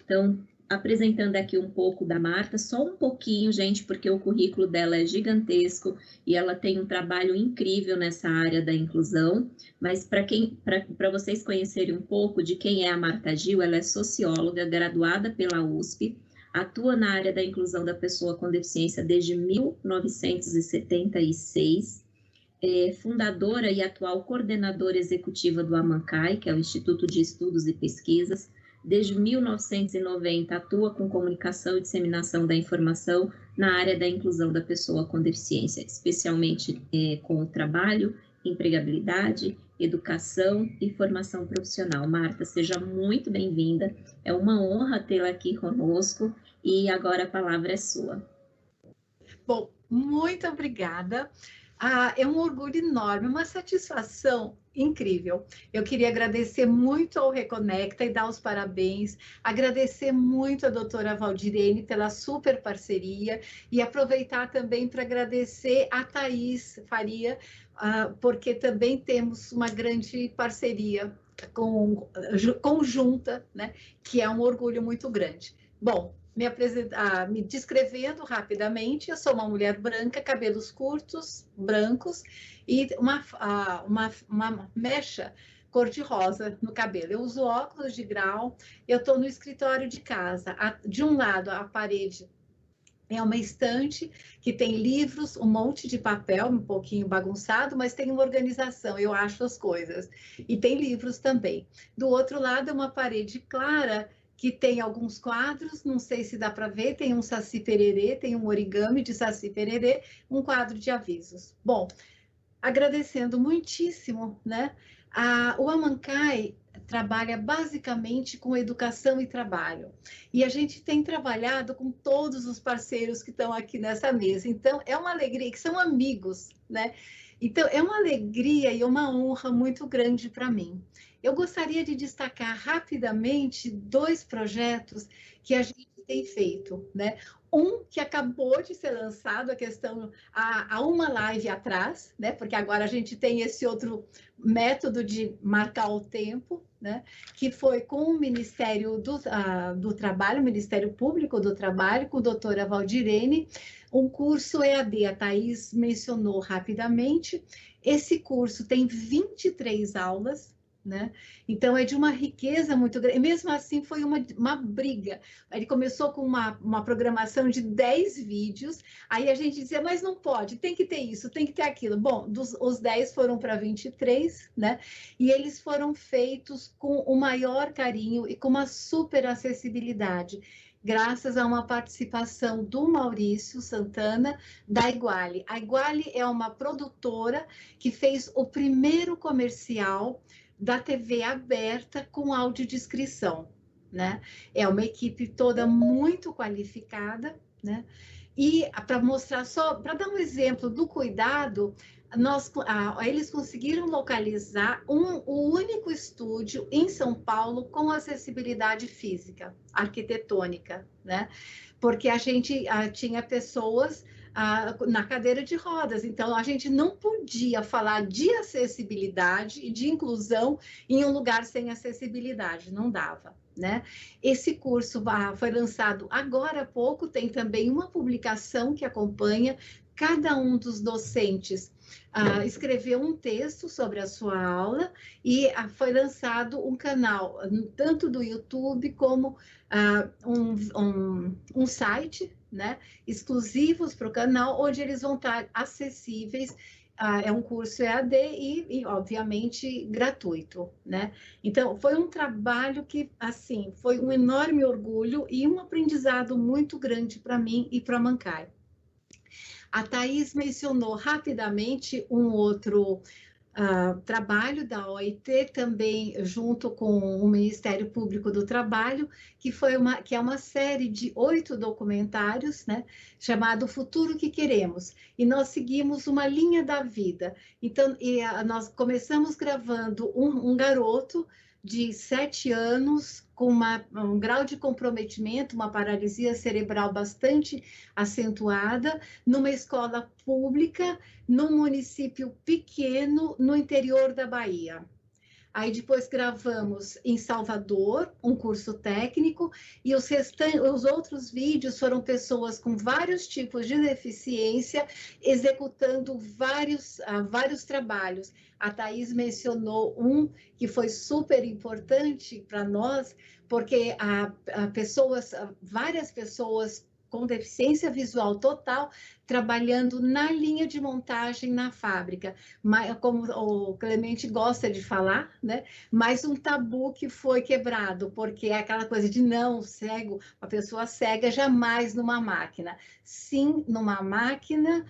Então, apresentando aqui um pouco da Marta, só um pouquinho, gente, porque o currículo dela é gigantesco e ela tem um trabalho incrível nessa área da inclusão, mas para vocês conhecerem um pouco de quem é a Marta Gil, ela é socióloga, graduada pela USP, atua na área da inclusão da pessoa com deficiência desde 1976, é fundadora e atual coordenadora executiva do AMANCAI, que é o Instituto de Estudos e Pesquisas. Desde 1990, atua com comunicação e disseminação da informação na área da inclusão da pessoa com deficiência, especialmente com o trabalho, empregabilidade, educação e formação profissional. Marta, seja muito bem-vinda. É uma honra tê-la aqui conosco e agora a palavra é sua. Bom, muito obrigada. É um orgulho enorme, uma satisfação incrível. Eu queria agradecer muito ao Reconecta e dar os parabéns, agradecer muito a doutora Valdirene pela super parceria e aproveitar também para agradecer a Thaís Faria, porque também temos uma grande parceria conjunta, né, que é um orgulho muito grande. Bom, me descrevendo rapidamente, eu sou uma mulher branca, cabelos curtos, brancos, e uma mecha cor-de-rosa no cabelo. Eu uso óculos de grau, eu estou no escritório de casa. De um lado, a parede é uma estante que tem livros, um monte de papel, um pouquinho bagunçado, mas tem uma organização, eu acho as coisas. E tem livros também. Do outro lado, é uma parede clara, que tem alguns quadros, não sei se dá para ver, tem um Saci Pererê, tem um origami de Saci Pererê, um quadro de avisos. Bom, agradecendo muitíssimo, né? O AMANCAI trabalha basicamente com educação e trabalho. E a gente tem trabalhado com todos os parceiros que estão aqui nessa mesa. Então, é uma alegria, que são amigos, né? Então, é uma alegria e uma honra muito grande para mim. Eu gostaria de destacar rapidamente 2 projetos que a gente tem feito, né? Um que acabou de ser lançado, a questão há uma live atrás, né? Porque agora a gente tem esse outro método de marcar o tempo, né? Que foi com o Ministério do Trabalho, Ministério Público do Trabalho, com a doutora Valdirene, um curso EAD, a Thaís mencionou rapidamente. Esse curso tem 23 aulas, né? Então, é de uma riqueza muito grande. Mesmo assim, foi uma briga. Ele começou com uma programação de 10 vídeos, aí a gente dizia, mas não pode, tem que ter isso, tem que ter aquilo. Bom, os 10 foram para 23, né? E eles foram feitos com o maior carinho e com uma super acessibilidade, graças a uma participação do Maurício Santana, da Iguale. A Iguale é uma produtora que fez o primeiro comercial da TV aberta com audiodescrição, né? É uma equipe toda muito qualificada, né? E para mostrar só, para dar um exemplo do cuidado, eles conseguiram localizar o único estúdio em São Paulo com acessibilidade física, arquitetônica, né? Porque a gente tinha pessoas na cadeira de rodas. Então, a gente não podia falar de acessibilidade e de inclusão em um lugar sem acessibilidade, não dava, né? Esse curso foi lançado agora há pouco, tem também uma publicação que acompanha. Cada um dos docentes escreveu um texto sobre a sua aula e foi lançado um canal, tanto do YouTube como um site, né, exclusivos para o canal, onde eles vão estar acessíveis. É um curso EAD e, obviamente, gratuito, né? Então, foi um trabalho que, assim, foi um enorme orgulho e um aprendizado muito grande para mim e para a Mancai. A Thaís mencionou rapidamente um outro trabalho da OIT, também junto com o Ministério Público do Trabalho, que é uma série de 8 documentários, né, chamado Futuro que Queremos. E nós seguimos uma linha da vida. Então, nós começamos gravando um garoto de 7 anos, com um grau de comprometimento, uma paralisia cerebral bastante acentuada, numa escola pública, num município pequeno, no interior da Bahia. Aí depois gravamos em Salvador, um curso técnico, e os outros vídeos foram pessoas com vários tipos de deficiência, executando vários trabalhos. A Thaís mencionou um que foi super importante para nós, porque várias pessoas com deficiência visual total, trabalhando na linha de montagem na fábrica. Mas, como o Clemente gosta de falar, né? Mais um tabu que foi quebrado, porque é aquela coisa de não, cego, uma pessoa cega jamais numa máquina. Sim, numa máquina,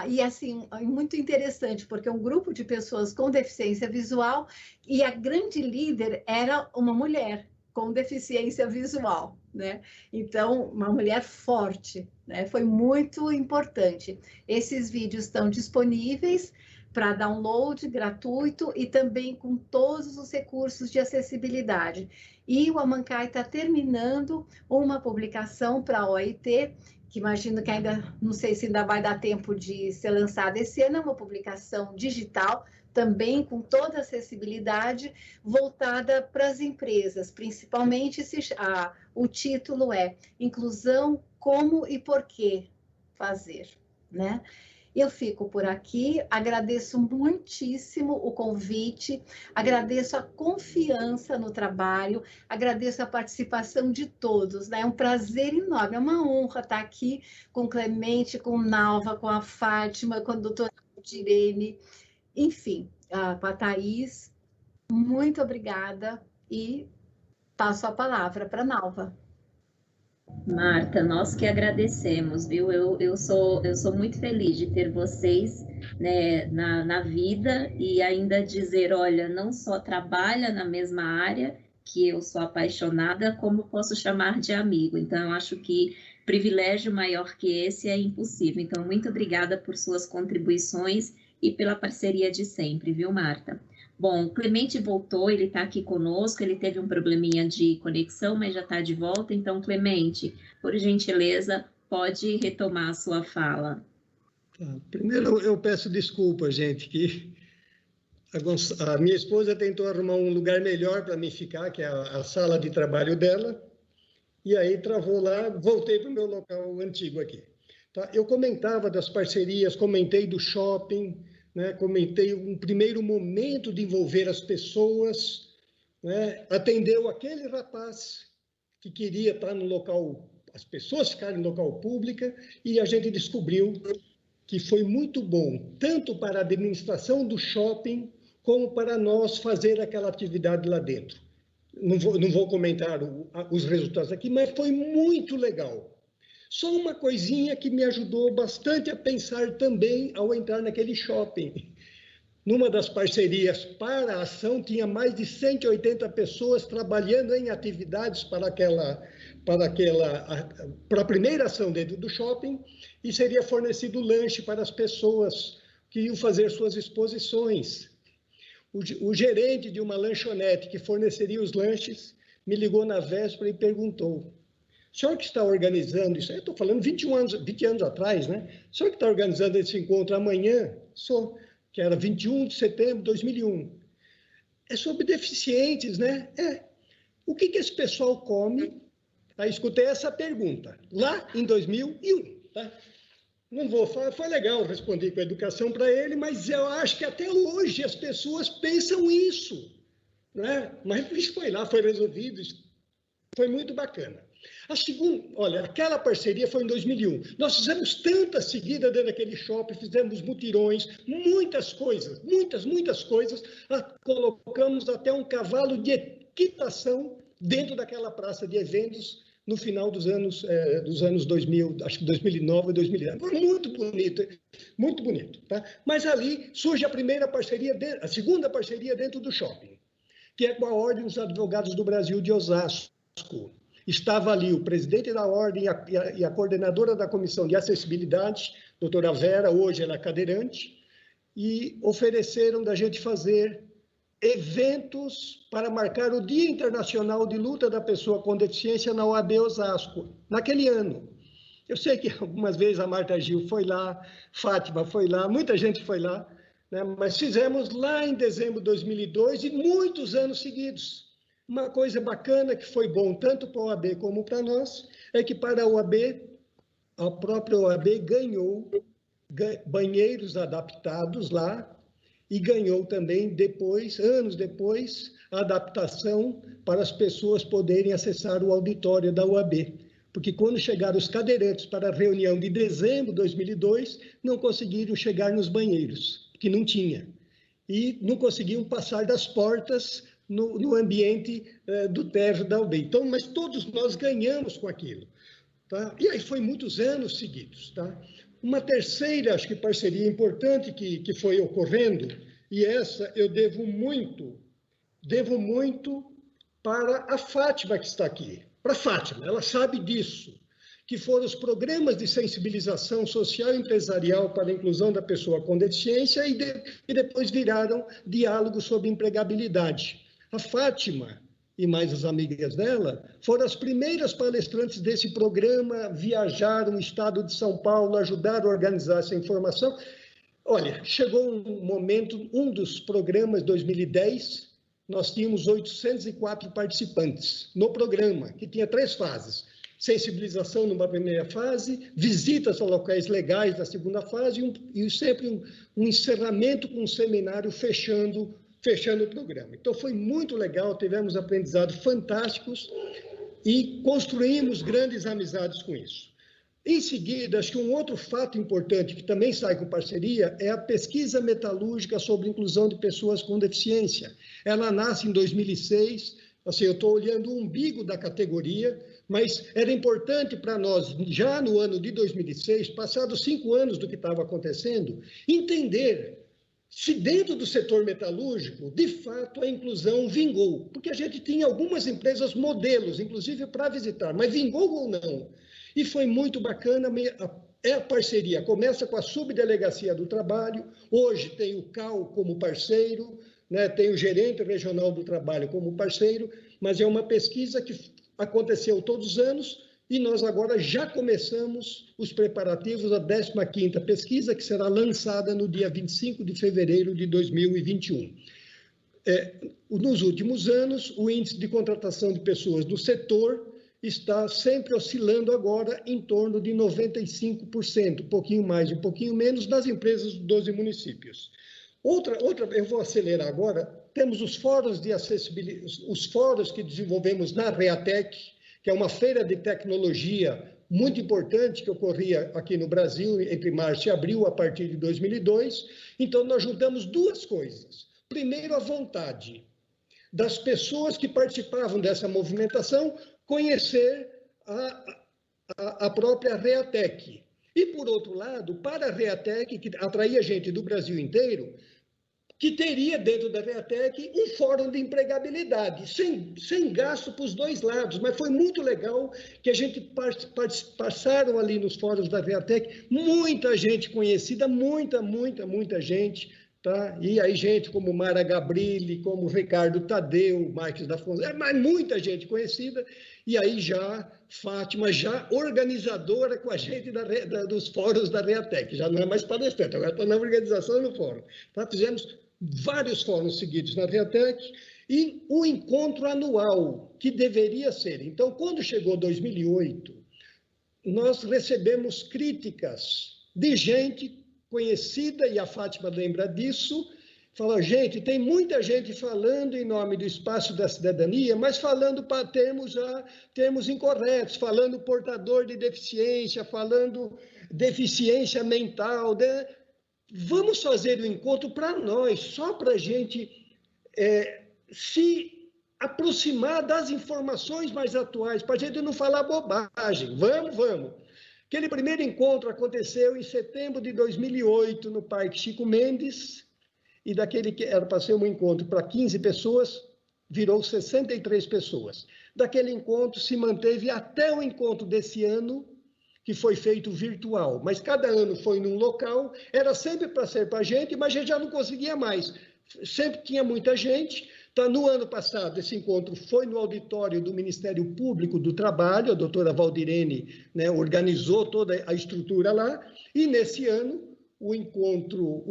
e assim, muito interessante, porque um grupo de pessoas com deficiência visual, e a grande líder era uma mulher com deficiência visual, né? Então, uma mulher forte, né? Foi muito importante. Esses vídeos estão disponíveis para download gratuito e também com todos os recursos de acessibilidade. E o Amancai está terminando uma publicação para a OIT, que imagino que ainda, não sei se ainda vai dar tempo de ser lançada esse ano, é uma publicação digital, também com toda a acessibilidade, voltada para as empresas, principalmente o título é Inclusão, como e por que fazer, né? Eu fico por aqui, agradeço muitíssimo o convite, agradeço a confiança no trabalho, agradeço a participação de todos, né? É um prazer enorme, é uma honra estar aqui com o Clemente, com o Nalva, com a Fátima, com a doutora Direne, enfim, com a Thaís, muito obrigada e passo a palavra para a Nalva. Marta, nós que agradecemos, viu? Eu sou muito feliz de ter vocês, né, na vida e ainda dizer, olha, não só trabalha na mesma área, que eu sou apaixonada, como posso chamar de amigo. Então, eu acho que privilégio maior que esse é impossível. Então, muito obrigada por suas contribuições e pela parceria de sempre, viu, Marta? Bom, o Clemente voltou, ele está aqui conosco, ele teve um probleminha de conexão, mas já está de volta. Então, Clemente, por gentileza, pode retomar a sua fala. Primeiro, eu peço desculpa, gente, que a minha esposa tentou arrumar um lugar melhor para mim ficar, que é a sala de trabalho dela, e aí travou lá, voltei para o meu local antigo aqui. Tá? Eu comentava das parcerias, comentei do shopping, né? Comentei um primeiro momento de envolver as pessoas, né? Atendeu aquele rapaz que queria estar no local, as pessoas ficarem no local público, e a gente descobriu que foi muito bom, tanto para a administração do shopping, como para nós fazer aquela atividade lá dentro. Não vou comentar os resultados aqui, mas foi muito legal. Só uma coisinha que me ajudou bastante a pensar também ao entrar naquele shopping. Numa das parcerias para a ação, tinha mais de 180 pessoas trabalhando em atividades para a primeira ação dentro do shopping, e seria fornecido lanche para as pessoas que iam fazer suas exposições. O gerente de uma lanchonete que forneceria os lanches me ligou na véspera e perguntou: O senhor que está organizando isso, eu estou falando 20 anos atrás, né? O senhor que está organizando esse encontro amanhã, que era 21 de setembro de 2001, é sobre deficientes, né? O que esse pessoal come? Aí escutei essa pergunta, lá em 2001, tá? Não vou falar, foi legal responder com a educação para ele, mas eu acho que até hoje as pessoas pensam isso, né? Mas isso foi lá, foi resolvido, foi muito bacana. A segunda, olha, aquela parceria foi em 2001. Nós fizemos tantas seguidas dentro daquele shopping, fizemos mutirões, muitas coisas, muitas coisas. Colocamos até um cavalo de equitação dentro daquela praça de eventos no final dos anos 2000, acho que 2009 e 2010. Foi muito bonito, tá? Mas ali surge a segunda parceria dentro do shopping, que é com a Ordem dos Advogados do Brasil de Osasco. Estava ali o presidente da Ordem e a coordenadora da Comissão de Acessibilidade, doutora Vera, hoje ela é cadeirante, e ofereceram da gente fazer eventos para marcar o Dia Internacional de Luta da Pessoa com Deficiência na OAB Osasco, naquele ano. Eu sei que algumas vezes a Marta Gil foi lá, Fátima foi lá, muita gente foi lá, né? Mas fizemos lá em dezembro de 2002 e muitos anos seguidos. Uma coisa bacana que foi bom tanto para a OAB como para nós, é que para a OAB, a própria OAB ganhou banheiros adaptados lá e ganhou também depois, anos depois, a adaptação para as pessoas poderem acessar o auditório da OAB. Porque quando chegaram os cadeirantes para a reunião de dezembro de 2002, não conseguiram chegar nos banheiros, porque não tinha. E não conseguiam passar das portas no ambiente do térreo da UB. Então, mas todos nós ganhamos com aquilo. Tá? E aí foi muitos anos seguidos. Tá? Uma terceira, acho que parceria importante que foi ocorrendo, e essa eu devo muito para a Fátima que está aqui. Para a Fátima, ela sabe disso, que foram os programas de sensibilização social e empresarial para a inclusão da pessoa com deficiência e depois viraram diálogos sobre empregabilidade. A Fátima e mais as amigas dela foram as primeiras palestrantes desse programa, viajaram no estado de São Paulo, ajudaram a organizar essa informação. Olha, chegou um momento, um dos programas, 2010, nós tínhamos 804 participantes no programa, que tinha 3 fases. Sensibilização numa primeira fase, visitas a locais legais na segunda fase e sempre um encerramento com um seminário fechando o programa. Então, foi muito legal, tivemos aprendizados fantásticos e construímos grandes amizades com isso. Em seguida, acho que um outro fato importante que também sai com parceria é a pesquisa metalúrgica sobre inclusão de pessoas com deficiência. Ela nasce em 2006, assim, eu estou olhando o umbigo da categoria, mas era importante para nós, já no ano de 2006, passados 5 anos do que estava acontecendo, entender se dentro do setor metalúrgico, de fato, a inclusão vingou. Porque a gente tinha algumas empresas modelos, inclusive para visitar, mas vingou ou não? E foi muito bacana, a parceria. Começa com a Subdelegacia do Trabalho, hoje tem o CAU como parceiro, né, tem o Gerente Regional do Trabalho como parceiro, mas é uma pesquisa que aconteceu todos os anos, e nós agora já começamos os preparativos da 15ª pesquisa, que será lançada no dia 25 de fevereiro de 2021. Nos últimos anos, o índice de contratação de pessoas do setor está sempre oscilando agora em torno de 95%, um pouquinho mais, um pouquinho menos, das empresas dos 12 municípios. Outra, eu vou acelerar agora, temos os fóruns de acessibilidade, os fóruns que desenvolvemos na Reatec, que é uma feira de tecnologia muito importante que ocorria aqui no Brasil entre março e abril, a partir de 2002. Então, nós juntamos 2 coisas. Primeiro, a vontade das pessoas que participavam dessa movimentação conhecer a própria Reatec. E, por outro lado, para a Reatec, que atraía gente do Brasil inteiro, que teria dentro da Reatec um fórum de empregabilidade, sem gasto para os 2 lados, mas foi muito legal que a gente passaram ali nos fóruns da Reatec, muita gente conhecida, muita gente, Tá? E aí gente como Mara Gabrilli, como Ricardo Tadeu, Marques da Fonseca, mas muita gente conhecida, e aí já Fátima, já organizadora com a gente dos fóruns da Reatec, já não é mais palestrante, agora está na organização no fórum. Tá? Fizemos vários fóruns seguidos na Reatec e o encontro anual, que deveria ser. Então, quando chegou 2008, nós recebemos críticas de gente conhecida, e a Fátima lembra disso, fala, gente, tem muita gente falando em nome do espaço da cidadania, mas falando para termos incorretos, falando portador de deficiência, falando deficiência mental. Vamos fazer o encontro para nós, só para a gente se aproximar das informações mais atuais, para a gente não falar bobagem. Vamos. Aquele primeiro encontro aconteceu em setembro de 2008, no Parque Chico Mendes, e daquele que era para ser um encontro para 15 pessoas, virou 63 pessoas. Daquele encontro se manteve até o encontro desse ano, que foi feito virtual, mas cada ano foi num local, era sempre para ser para a gente, mas a gente já não conseguia mais. Sempre tinha muita gente. Então, no ano passado, esse encontro foi no auditório do Ministério Público do Trabalho, a doutora Valdirene, né, organizou toda a estrutura lá, e nesse ano, o encontro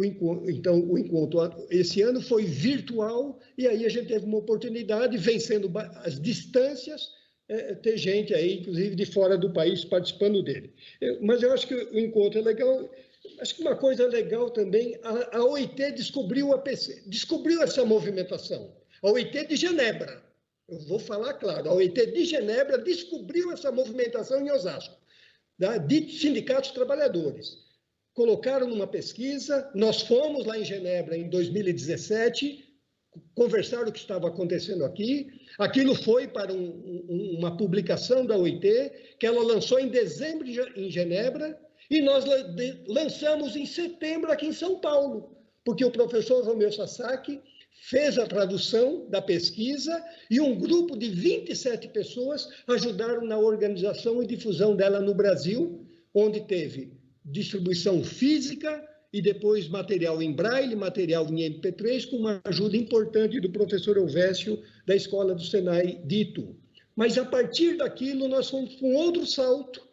esse ano foi virtual, e aí a gente teve uma oportunidade, vencendo as distâncias, ter gente aí, inclusive de fora do país, participando dele. Mas eu acho que o encontro é legal. Acho que uma coisa legal também, a OIT descobriu essa movimentação. A OIT de Genebra, eu vou falar claro, a OIT de Genebra descobriu essa movimentação em Osasco, de sindicatos trabalhadores. Colocaram numa pesquisa, nós fomos lá em Genebra em 2017, conversaram o que estava acontecendo aqui, aquilo foi para uma publicação da OIT, que ela lançou em dezembro em Genebra, e nós lançamos em setembro aqui em São Paulo, porque o professor Romeu Sasaki fez a tradução da pesquisa e um grupo de 27 pessoas ajudaram na organização e difusão dela no Brasil, onde teve distribuição física e depois material em braille, material em MP3, com uma ajuda importante do professor Elvésio, da Escola do Senai de Itu. Mas, a partir daquilo, nós fomos com outro salto,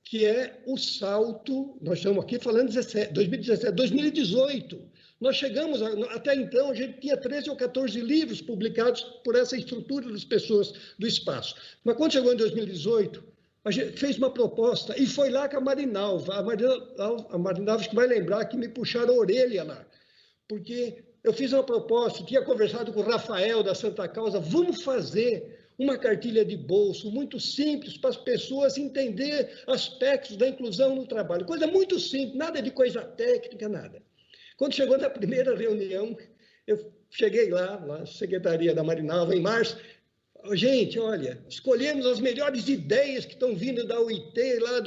que é o salto, nós estamos aqui falando 2018. Nós chegamos, até então, a gente tinha 13 ou 14 livros publicados por essa estrutura das pessoas do espaço. Mas quando chegou em 2018, a gente fez uma proposta, e foi lá com a Marinalva. A Marinalva, acho que vai lembrar que me puxaram a orelha lá, porque eu fiz uma proposta, tinha conversado com o Rafael da Santa Causa, vamos fazer uma cartilha de bolso muito simples para as pessoas entenderem aspectos da inclusão no trabalho. Coisa muito simples, nada de coisa técnica, nada. Quando chegou na primeira reunião, eu cheguei lá na Secretaria da Marinalva, em março. Gente, olha, escolhemos as melhores ideias que estão vindo da UIT, lá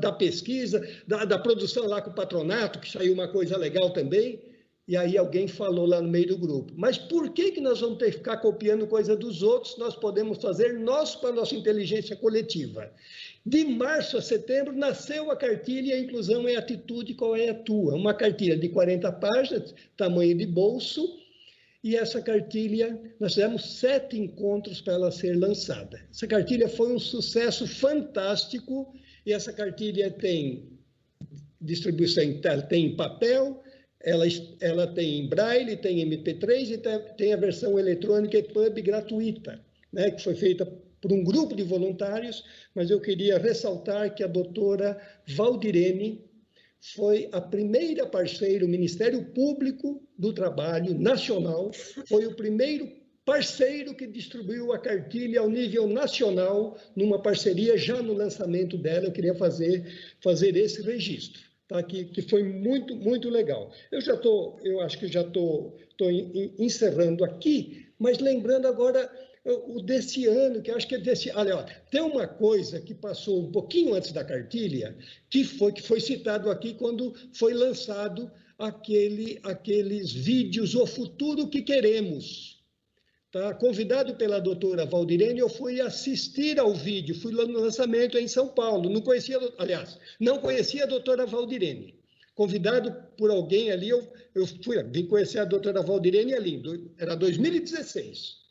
da pesquisa, da produção lá com o patronato, que saiu uma coisa legal também. E aí alguém falou lá no meio do grupo, mas por que nós vamos ter que ficar copiando coisa dos outros? Nós podemos fazer nós para a nossa inteligência coletiva. De março a setembro nasceu a cartilha Inclusão é Atitude, Qual é a Tua? Uma cartilha de 40 páginas, tamanho de bolso, e essa cartilha, nós fizemos 7 encontros para ela ser lançada. Essa cartilha foi um sucesso fantástico, e essa cartilha tem distribuição, tem em papel, ela tem em braille, tem em MP3 e tem a versão eletrônica EPUB gratuita, né, que foi feita por um grupo de voluntários, mas eu queria ressaltar que a doutora Valdirene foi a primeira parceira, o Ministério Público do Trabalho Nacional, foi o primeiro parceiro que distribuiu a cartilha ao nível nacional, numa parceria já no lançamento dela. Eu queria fazer esse registro. Tá, que foi muito, muito legal. Eu acho que já estou encerrando aqui, mas lembrando agora o desse ano, que eu acho que é desse... Olha, tem uma coisa que passou um pouquinho antes da cartilha, que foi citado aqui quando foi lançado aqueles vídeos, O Futuro que Queremos. Tá? Convidado pela doutora Valdirene, eu fui assistir ao vídeo, fui lá no lançamento em São Paulo, não conhecia a doutora Valdirene. convidado por alguém ali, eu vim conhecer a doutora Valdirene ali, era 2016.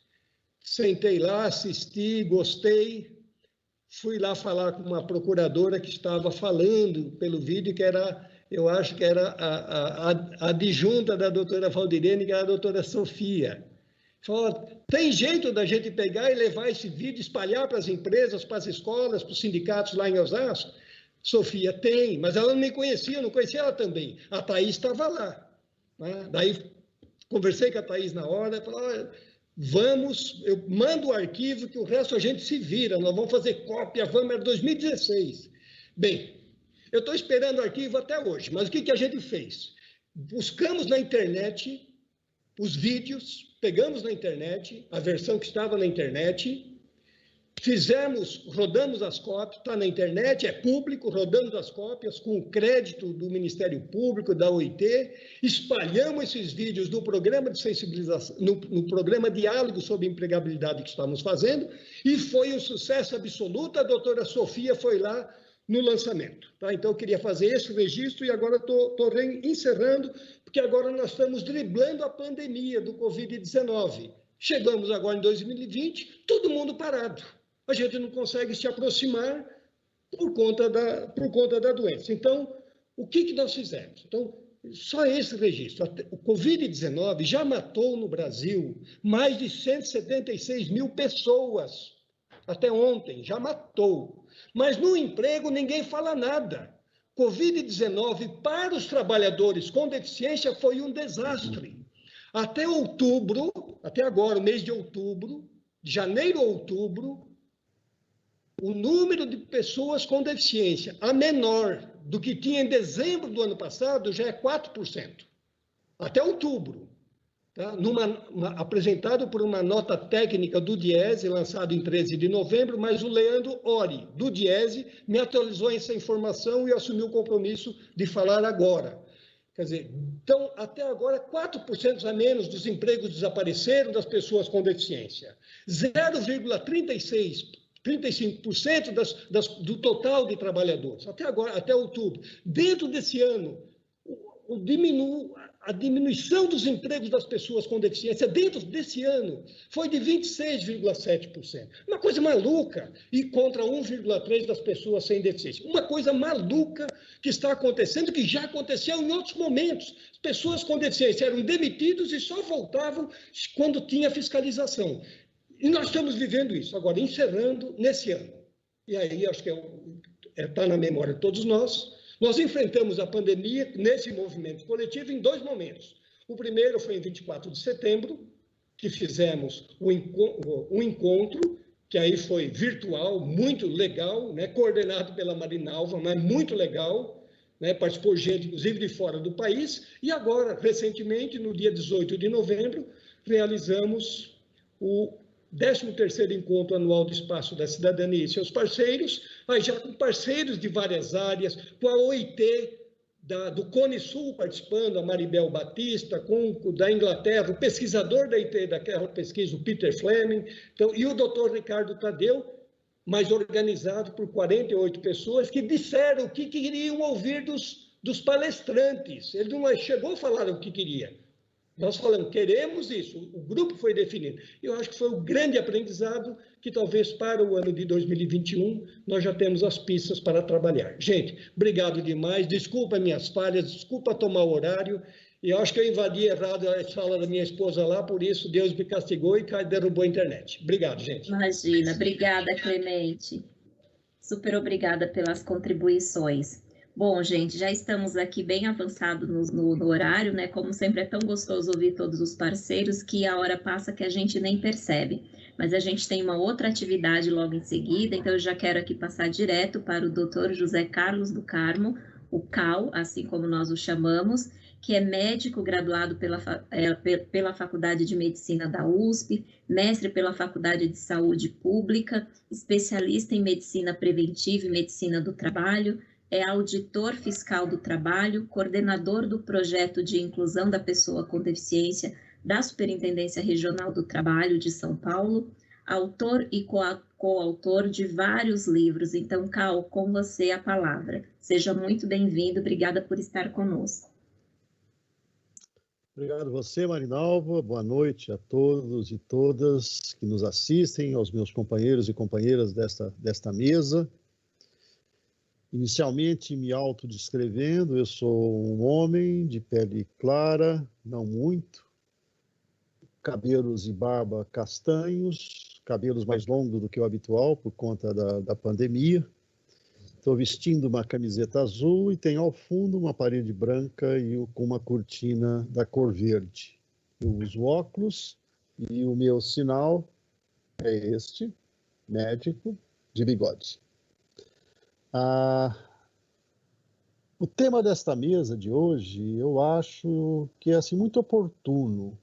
Sentei lá, assisti, gostei, fui lá falar com uma procuradora que estava falando pelo vídeo, que era, eu acho que era a adjunta da doutora Valdirene, que era a doutora Sofia. Falou, tem jeito da gente pegar e levar esse vídeo, espalhar para as empresas, para as escolas, para os sindicatos lá em Osasco? Sofia, tem, mas ela não me conhecia, eu não conhecia ela também. A Thaís estava lá. Né? Daí, conversei com a Thaís na hora, falei, vamos, eu mando o arquivo, que o resto a gente se vira, nós vamos fazer cópia, era 2016. Bem, eu estou esperando o arquivo até hoje, mas o que a gente fez? Buscamos na internet os vídeos, pegamos na internet, a versão que estava na internet, rodamos as cópias, está na internet, é público, rodamos as cópias com crédito do Ministério Público, da OIT, espalhamos esses vídeos no programa de sensibilização, no programa Diálogo sobre Empregabilidade que estamos fazendo, e foi um sucesso absoluto, a doutora Sofia foi lá no lançamento. Tá? Então, eu queria fazer esse registro e agora estou encerrando, porque agora nós estamos driblando a pandemia do Covid-19. Chegamos agora em 2020, todo mundo parado. A gente não consegue se aproximar por conta da doença. Então, o que nós fizemos? Então, só esse registro. O Covid-19 já matou no Brasil mais de 176 mil pessoas. Até ontem, já matou. Mas no emprego ninguém fala nada. Covid-19 para os trabalhadores com deficiência foi um desastre. Até outubro, até agora, o mês de outubro, de janeiro a outubro, o número de pessoas com deficiência, a menor do que tinha em dezembro do ano passado, já é 4%. Até outubro. Tá? Apresentado por uma nota técnica do Diese, lançado em 13 de novembro, mas o Leandro Ori, do Diese, me atualizou essa informação e assumiu o compromisso de falar agora. Quer dizer, então, até agora, 4% a menos dos empregos desapareceram das pessoas com deficiência. 0,35% do total de trabalhadores, até agora, até outubro. Dentro desse ano, a diminuição dos empregos das pessoas com deficiência dentro desse ano foi de 26,7%. Uma coisa maluca, e contra 1,3% das pessoas sem deficiência. Uma coisa maluca que está acontecendo, que já aconteceu em outros momentos. As pessoas com deficiência eram demitidas e só voltavam quando tinha fiscalização. E nós estamos vivendo isso, agora, encerrando nesse ano. E aí, acho que está na memória de todos nós. Nós enfrentamos a pandemia nesse movimento coletivo em 2 momentos. O primeiro foi em 24 de setembro, que fizemos um encontro, que aí foi virtual, muito legal, né, coordenado pela Marinalva, mas muito legal, né, participou gente, inclusive, de fora do país. E agora, recentemente, no dia 18 de novembro, realizamos o 13º Encontro Anual do Espaço da Cidadania e seus parceiros, aí já com parceiros de várias áreas, com a OIT do Cone Sul participando, a Maribel Batista, da Inglaterra, o pesquisador da OIT daquela pesquisa, o Peter Fleming, então, e o Dr. Ricardo Tadeu, mas organizado por 48 pessoas que disseram o que queriam ouvir dos palestrantes. Ele não chegou a falar o que queria. Nós falamos, queremos isso, o grupo foi definido. Eu acho que foi um grande aprendizado que talvez para o ano de 2021 nós já temos as pistas para trabalhar. Gente, obrigado demais, desculpa minhas falhas, desculpa tomar o horário, e eu acho que eu invadi errado a sala da minha esposa lá, por isso Deus me castigou e derrubou a internet. Obrigado, gente. Imagina, obrigada, Clemente. Super obrigada pelas contribuições. Bom, gente, já estamos aqui bem avançados no horário, né? Como sempre, é tão gostoso ouvir todos os parceiros que a hora passa que a gente nem percebe. Mas a gente tem uma outra atividade logo em seguida, então eu já quero aqui passar direto para o Dr. José Carlos do Carmo, o CAL, assim como nós o chamamos, que é médico graduado pela Faculdade de Medicina da USP, mestre pela Faculdade de Saúde Pública, especialista em Medicina Preventiva e Medicina do Trabalho, é auditor fiscal do trabalho, coordenador do projeto de inclusão da pessoa com deficiência da Superintendência Regional do Trabalho de São Paulo, autor e coautor de vários livros. Então, Cal, com você a palavra. Seja muito bem-vindo, obrigada por estar conosco. Obrigado a você, Marinalva. Boa noite a todos e todas que nos assistem, aos meus companheiros e companheiras desta mesa. Inicialmente, me autodescrevendo, eu sou um homem de pele clara, não muito, cabelos e barba castanhos, cabelos mais longos do que o habitual por conta da pandemia. Estou vestindo uma camiseta azul e tenho ao fundo uma parede branca e com uma cortina da cor verde. Eu uso óculos e o meu sinal é este, médico, de bigode. O tema desta mesa de hoje, eu acho que é assim, muito oportuno,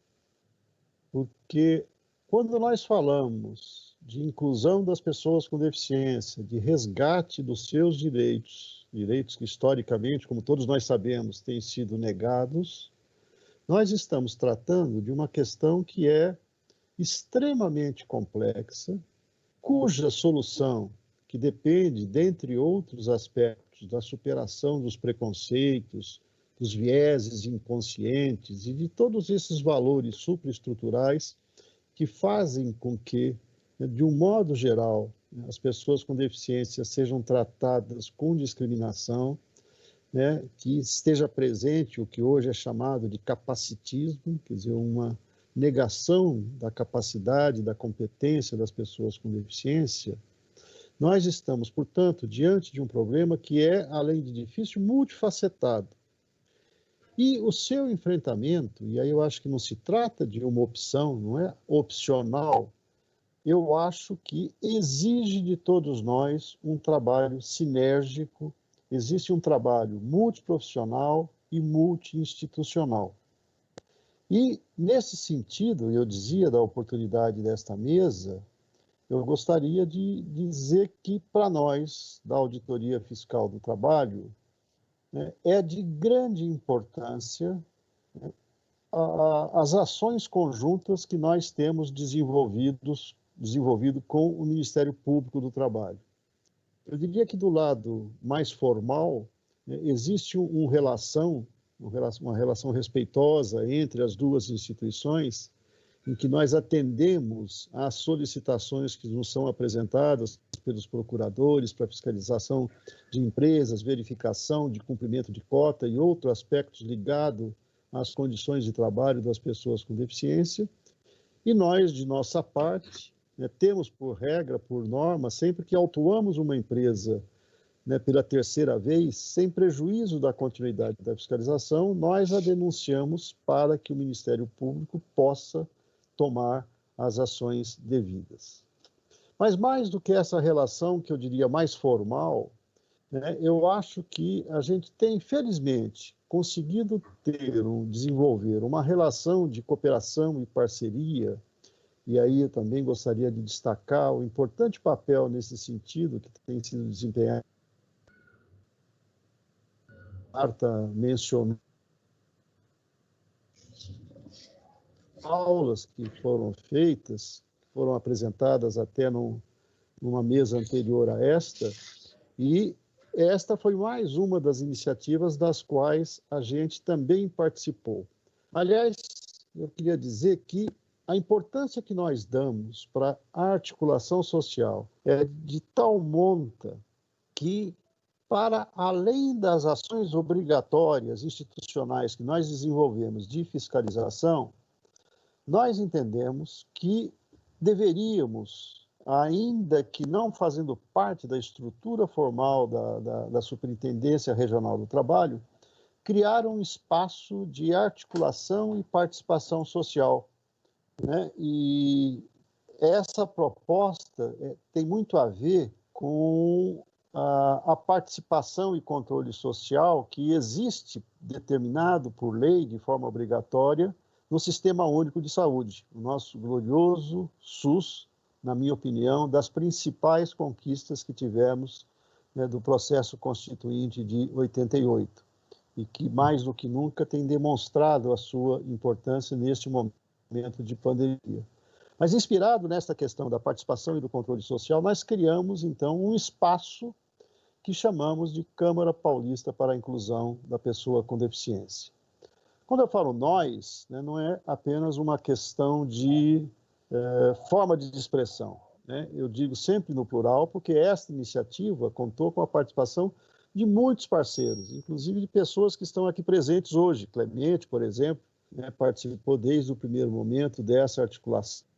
porque quando nós falamos de inclusão das pessoas com deficiência, de resgate dos seus direitos, direitos que historicamente, como todos nós sabemos, têm sido negados, nós estamos tratando de uma questão que é extremamente complexa, cuja solução, que depende, dentre outros aspectos, da superação dos preconceitos, dos vieses inconscientes e de todos esses valores supraestruturais que fazem com que, de um modo geral, as pessoas com deficiência sejam tratadas com discriminação, né, que esteja presente o que hoje é chamado de capacitismo, quer dizer, uma negação da capacidade, da competência das pessoas com deficiência. Nós estamos, portanto, diante de um problema que é, além de difícil, multifacetado. E o seu enfrentamento, e aí eu acho que não se trata de uma opção, não é opcional, eu acho que exige de todos nós um trabalho sinérgico, existe um trabalho multiprofissional e multi-institucional. E, nesse sentido, eu dizia da oportunidade desta mesa, eu gostaria de dizer que, para nós, da Auditoria Fiscal do Trabalho, né, é de grande importância, né, as ações conjuntas que nós temos desenvolvido com o Ministério Público do Trabalho. Eu diria que do lado mais formal, né, existe uma relação respeitosa entre as duas instituições, em que nós atendemos às solicitações que nos são apresentadas pelos procuradores para fiscalização de empresas, verificação de cumprimento de cota e outros aspectos ligados às condições de trabalho das pessoas com deficiência. E nós, de nossa parte, né, temos por regra, por norma, sempre que autuamos uma empresa, né, pela terceira vez, sem prejuízo da continuidade da fiscalização, nós a denunciamos para que o Ministério Público possa tomar as ações devidas. Mas mais do que essa relação, que eu diria mais formal, né, eu acho que a gente tem, felizmente, conseguido desenvolver uma relação de cooperação e parceria, e aí eu também gostaria de destacar o importante papel nesse sentido que tem sido desempenhado. Marta mencionou aulas que foram feitas, foram apresentadas até numa mesa anterior a esta, e esta foi mais uma das iniciativas das quais a gente também participou. Aliás, eu queria dizer que a importância que nós damos para a articulação social é de tal monta que, para além das ações obrigatórias institucionais que nós desenvolvemos de fiscalização, nós entendemos que deveríamos, ainda que não fazendo parte da estrutura formal da Superintendência Regional do Trabalho, criar um espaço de articulação e participação social, né? E essa proposta tem muito a ver com a participação e controle social que existe determinado por lei de forma obrigatória no Sistema Único de Saúde, o nosso glorioso SUS, na minha opinião, das principais conquistas que tivemos, né, do processo constituinte de 88, e que mais do que nunca tem demonstrado a sua importância neste momento de pandemia. Mas, inspirado nesta questão da participação e do controle social, nós criamos, então, um espaço que chamamos de Câmara Paulista para a Inclusão da Pessoa com Deficiência. Quando eu falo nós, né, não é apenas uma questão de forma de expressão, né? Eu digo sempre no plural, porque esta iniciativa contou com a participação de muitos parceiros, inclusive de pessoas que estão aqui presentes hoje. Clemente, por exemplo, né, participou desde o primeiro momento dessa articulação,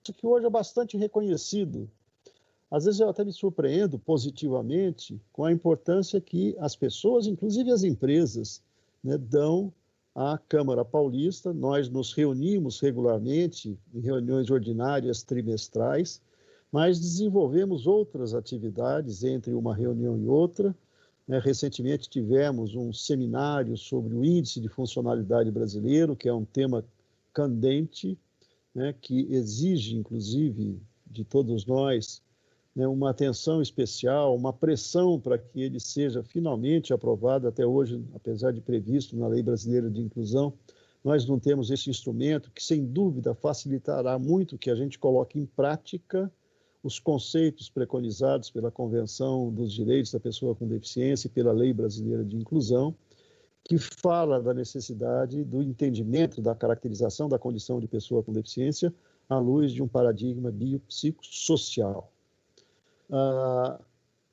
que hoje é bastante reconhecido. Às vezes eu até me surpreendo positivamente com a importância que as pessoas, inclusive as empresas, né, dão à Câmara Paulista. Nós nos reunimos regularmente em reuniões ordinárias trimestrais, mas desenvolvemos outras atividades entre uma reunião e outra. Né, recentemente tivemos um seminário sobre o Índice de Funcionalidade Brasileiro, que é um tema candente, né, que exige, inclusive, de todos nós, né, uma atenção especial, uma pressão para que ele seja finalmente aprovado. Até hoje, apesar de previsto na Lei Brasileira de Inclusão, nós não temos esse instrumento que, sem dúvida, facilitará muito que a gente coloque em prática os conceitos preconizados pela Convenção dos Direitos da Pessoa com Deficiência e pela Lei Brasileira de Inclusão, que fala da necessidade do entendimento da caracterização da condição de pessoa com deficiência à luz de um paradigma biopsicossocial.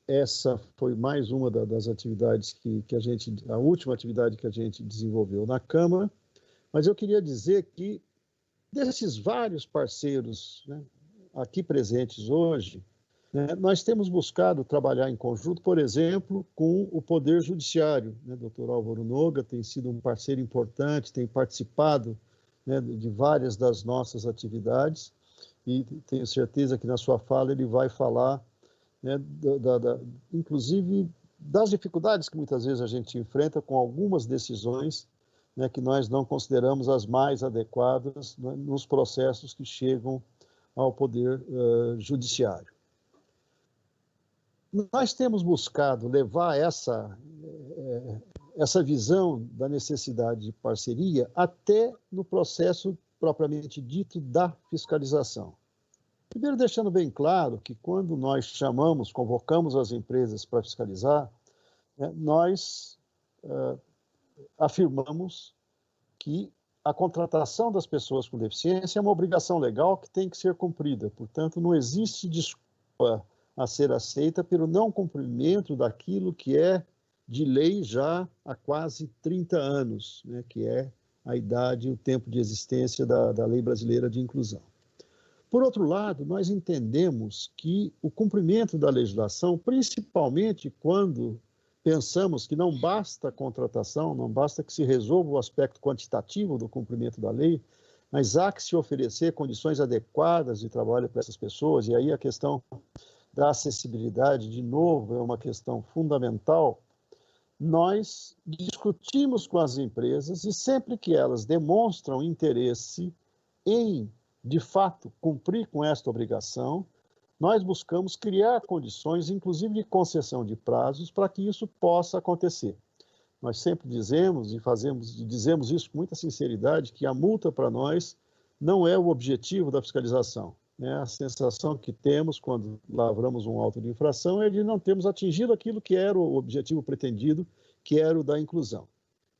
Essa foi mais uma das atividades que a gente, a última atividade que a gente desenvolveu na Câmara, mas eu queria dizer que desses vários parceiros, né, aqui presentes hoje, né, nós temos buscado trabalhar em conjunto, por exemplo, com o Poder Judiciário. Né? Dr. Álvaro Noga tem sido um parceiro importante, tem participado, né, de várias das nossas atividades, e tenho certeza que na sua fala ele vai falar, né, inclusive das dificuldades que muitas vezes a gente enfrenta com algumas decisões, né, que nós não consideramos as mais adequadas, né, nos processos que chegam ao Poder Judiciário. Nós temos buscado levar essa visão da necessidade de parceria até no processo propriamente dito da fiscalização. Primeiro, deixando bem claro que quando nós convocamos as empresas para fiscalizar, né, nós afirmamos que a contratação das pessoas com deficiência é uma obrigação legal que tem que ser cumprida. Portanto, não existe desculpa a ser aceita pelo não cumprimento daquilo que é de lei já há quase 30 anos, né, que é a idade e o tempo de existência da Lei Brasileira de Inclusão. Por outro lado, nós entendemos que o cumprimento da legislação, principalmente quando pensamos que não basta a contratação, não basta que se resolva o aspecto quantitativo do cumprimento da lei, mas há que se oferecer condições adequadas de trabalho para essas pessoas, e aí a questão da acessibilidade, de novo, é uma questão fundamental. Nós discutimos com as empresas e sempre que elas demonstram interesse em, de fato, cumprir com esta obrigação, nós buscamos criar condições, inclusive de concessão de prazos, para que isso possa acontecer. Nós sempre dizemos e dizemos isso com muita sinceridade, que a multa para nós não é o objetivo da fiscalização. Né? A sensação que temos quando lavramos um auto de infração é de não termos atingido aquilo que era o objetivo pretendido, que era o da inclusão.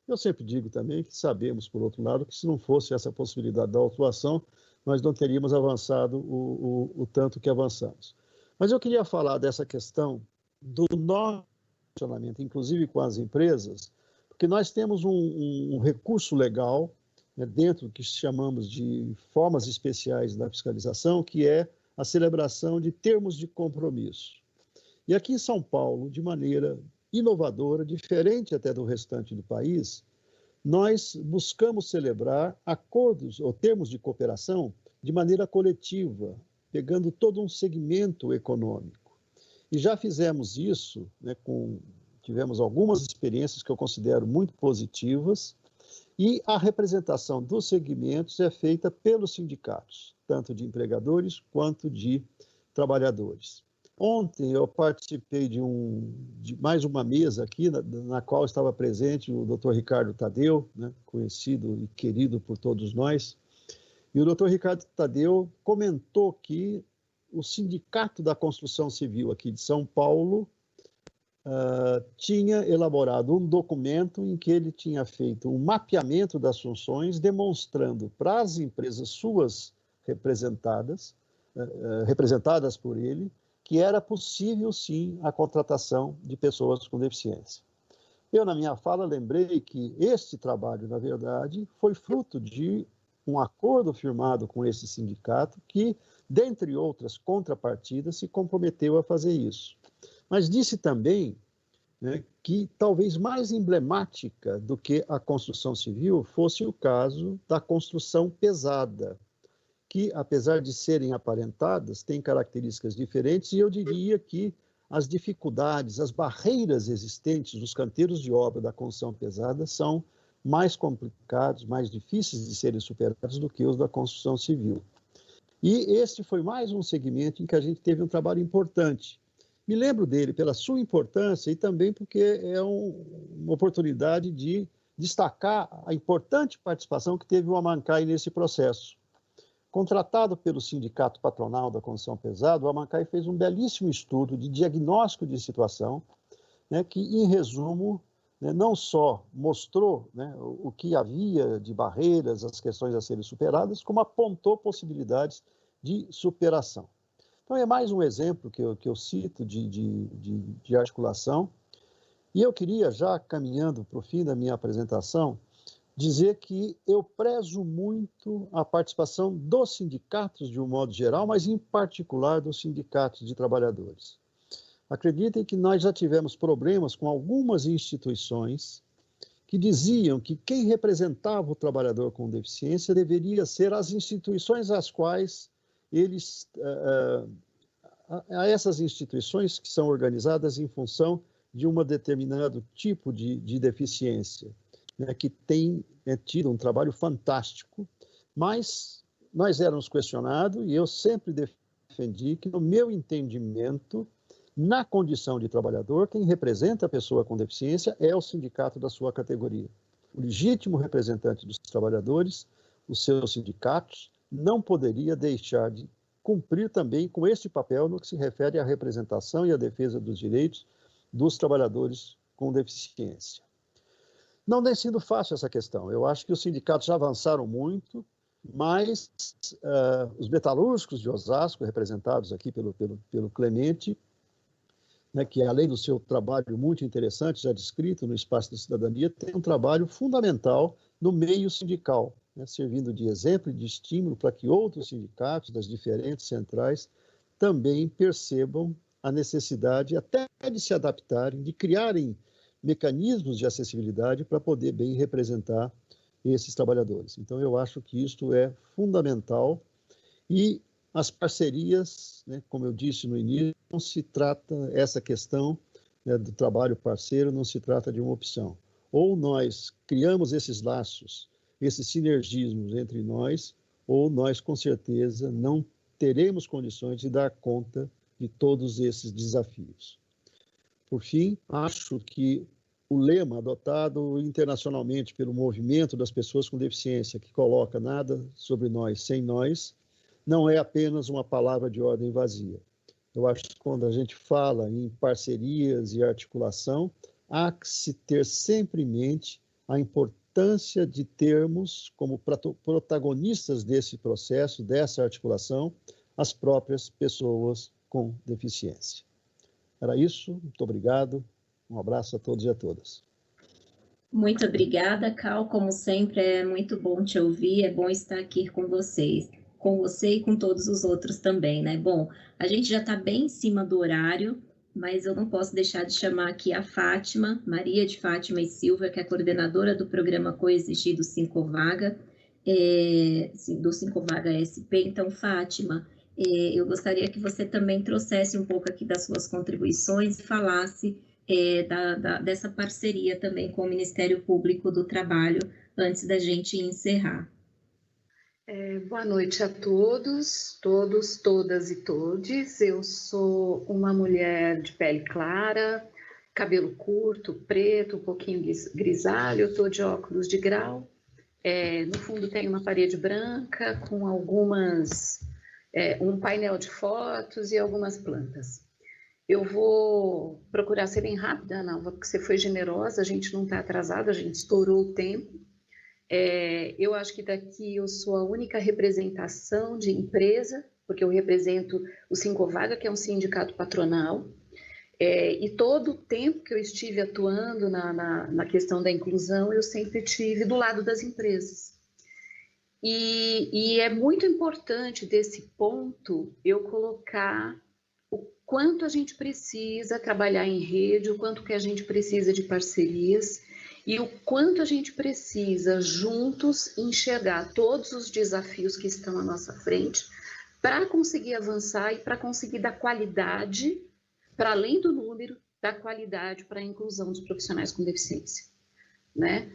Eu sempre digo também que sabemos, por outro lado, que se não fosse essa possibilidade da autuação, nós não teríamos avançado o tanto que avançamos. Mas eu queria falar dessa questão do nosso funcionamento, inclusive com as empresas, porque nós temos um recurso legal, né, dentro do que chamamos de formas especiais da fiscalização, que é a celebração de termos de compromisso. E aqui em São Paulo, de maneira inovadora, diferente até do restante do país, nós buscamos celebrar acordos ou termos de cooperação de maneira coletiva, pegando todo um segmento econômico. E já fizemos isso, né, tivemos algumas experiências que eu considero muito positivas, e a representação dos segmentos é feita pelos sindicatos, tanto de empregadores quanto de trabalhadores. Ontem eu participei de mais uma mesa aqui, na qual estava presente o Dr. Ricardo Tadeu, né, conhecido e querido por todos nós, E o doutor Ricardo Tadeu comentou que o Sindicato da Construção Civil aqui de São Paulo tinha elaborado um documento em que ele tinha feito um mapeamento das funções, demonstrando para as empresas suas representadas por ele, que era possível, sim, a contratação de pessoas com deficiência. Eu, na minha fala, lembrei que este trabalho, na verdade, foi fruto de um acordo firmado com esse sindicato que, dentre outras contrapartidas, se comprometeu a fazer isso. Mas disse também, né, que talvez mais emblemática do que a construção civil fosse o caso da construção pesada, que, apesar de serem aparentadas, têm características diferentes, e eu diria que as dificuldades, as barreiras existentes nos canteiros de obra da construção pesada são mais complicados, mais difíceis de serem superados do que os da construção civil. E este foi mais um segmento em que a gente teve um trabalho importante. Me lembro dele pela sua importância e também porque é uma oportunidade de destacar a importante participação que teve o Amancai nesse processo. Contratado pelo Sindicato Patronal da Construção Pesada, o Amancai fez um belíssimo estudo de diagnóstico de situação, né, que, em resumo, né, não só mostrou, né, o que havia de barreiras, as questões a serem superadas, como apontou possibilidades de superação. Então, é mais um exemplo que eu cito de articulação. E eu queria, já caminhando para o fim da minha apresentação, dizer que eu prezo muito a participação dos sindicatos de um modo geral, mas em particular dos sindicatos de trabalhadores. Acreditem que nós já tivemos problemas com algumas instituições que diziam que quem representava o trabalhador com deficiência deveria ser as instituições às quais eles... a essas instituições que são organizadas em função de um determinado tipo de deficiência, né, que tem tido um trabalho fantástico, mas nós éramos questionados e eu sempre defendi que, no meu entendimento, na condição de trabalhador, quem representa a pessoa com deficiência é o sindicato da sua categoria. O legítimo representante dos trabalhadores, os seus sindicatos, não poderia deixar de cumprir também com este papel no que se refere à representação e à defesa dos direitos dos trabalhadores com deficiência. Não tem sido fácil essa questão. Eu acho que os sindicatos já avançaram muito, mas os metalúrgicos de Osasco, representados aqui pelo Clemente, né, que além do seu trabalho muito interessante, já descrito no Espaço da Cidadania, tem um trabalho fundamental no meio sindical, né, servindo de exemplo e de estímulo para que outros sindicatos das diferentes centrais também percebam a necessidade até de se adaptarem, de criarem mecanismos de acessibilidade para poder bem representar esses trabalhadores. Então, eu acho que isto é fundamental e as parcerias, né, como eu disse no início, não se trata, essa questão, né, do trabalho parceiro não se trata de uma opção. Ou nós criamos esses laços, esses sinergismos entre nós, ou nós, com certeza, não teremos condições de dar conta de todos esses desafios. Por fim, acho que o lema adotado internacionalmente pelo movimento das pessoas com deficiência, que coloca nada sobre nós sem nós, não é apenas uma palavra de ordem vazia. Eu acho que quando a gente fala em parcerias e articulação, há que se ter sempre em mente a importância de termos como protagonistas desse processo, dessa articulação, as próprias pessoas com deficiência. Era isso, muito obrigado, um abraço a todos e a todas. Muito obrigada, Cal, como sempre é muito bom te ouvir, é bom estar aqui com vocês, com você e com todos os outros também, né? Bom, a gente já está bem em cima do horário, mas eu não posso deixar de chamar aqui a Fátima, Maria de Fátima e Silva, que é coordenadora do programa Coexistir do 5 Vaga, do 5 Vaga SP. Então, Fátima, eu gostaria que você também trouxesse um pouco aqui das suas contribuições e falasse dessa parceria também com o Ministério Público do Trabalho, antes da gente encerrar. Boa noite a todos, todas e todes. Eu sou uma mulher de pele clara, cabelo curto, preto, um pouquinho grisalho, estou de óculos de grau, No fundo tem uma parede branca com um painel de fotos e algumas plantas. Eu vou procurar ser bem rápida, Nalva, porque você foi generosa, a gente não está atrasado, a gente estourou o tempo. Eu acho que daqui eu sou a única representação de empresa, porque eu represento o Sincovaga, que é um sindicato patronal, e todo o tempo que eu estive atuando na questão da inclusão, eu sempre estive do lado das empresas. E é muito importante desse ponto eu colocar o quanto a gente precisa trabalhar em rede, o quanto que a gente precisa de parcerias e o quanto a gente precisa juntos enxergar todos os desafios que estão à nossa frente para conseguir avançar e para conseguir dar qualidade, para além do número, dar qualidade para a inclusão dos profissionais com deficiência, né?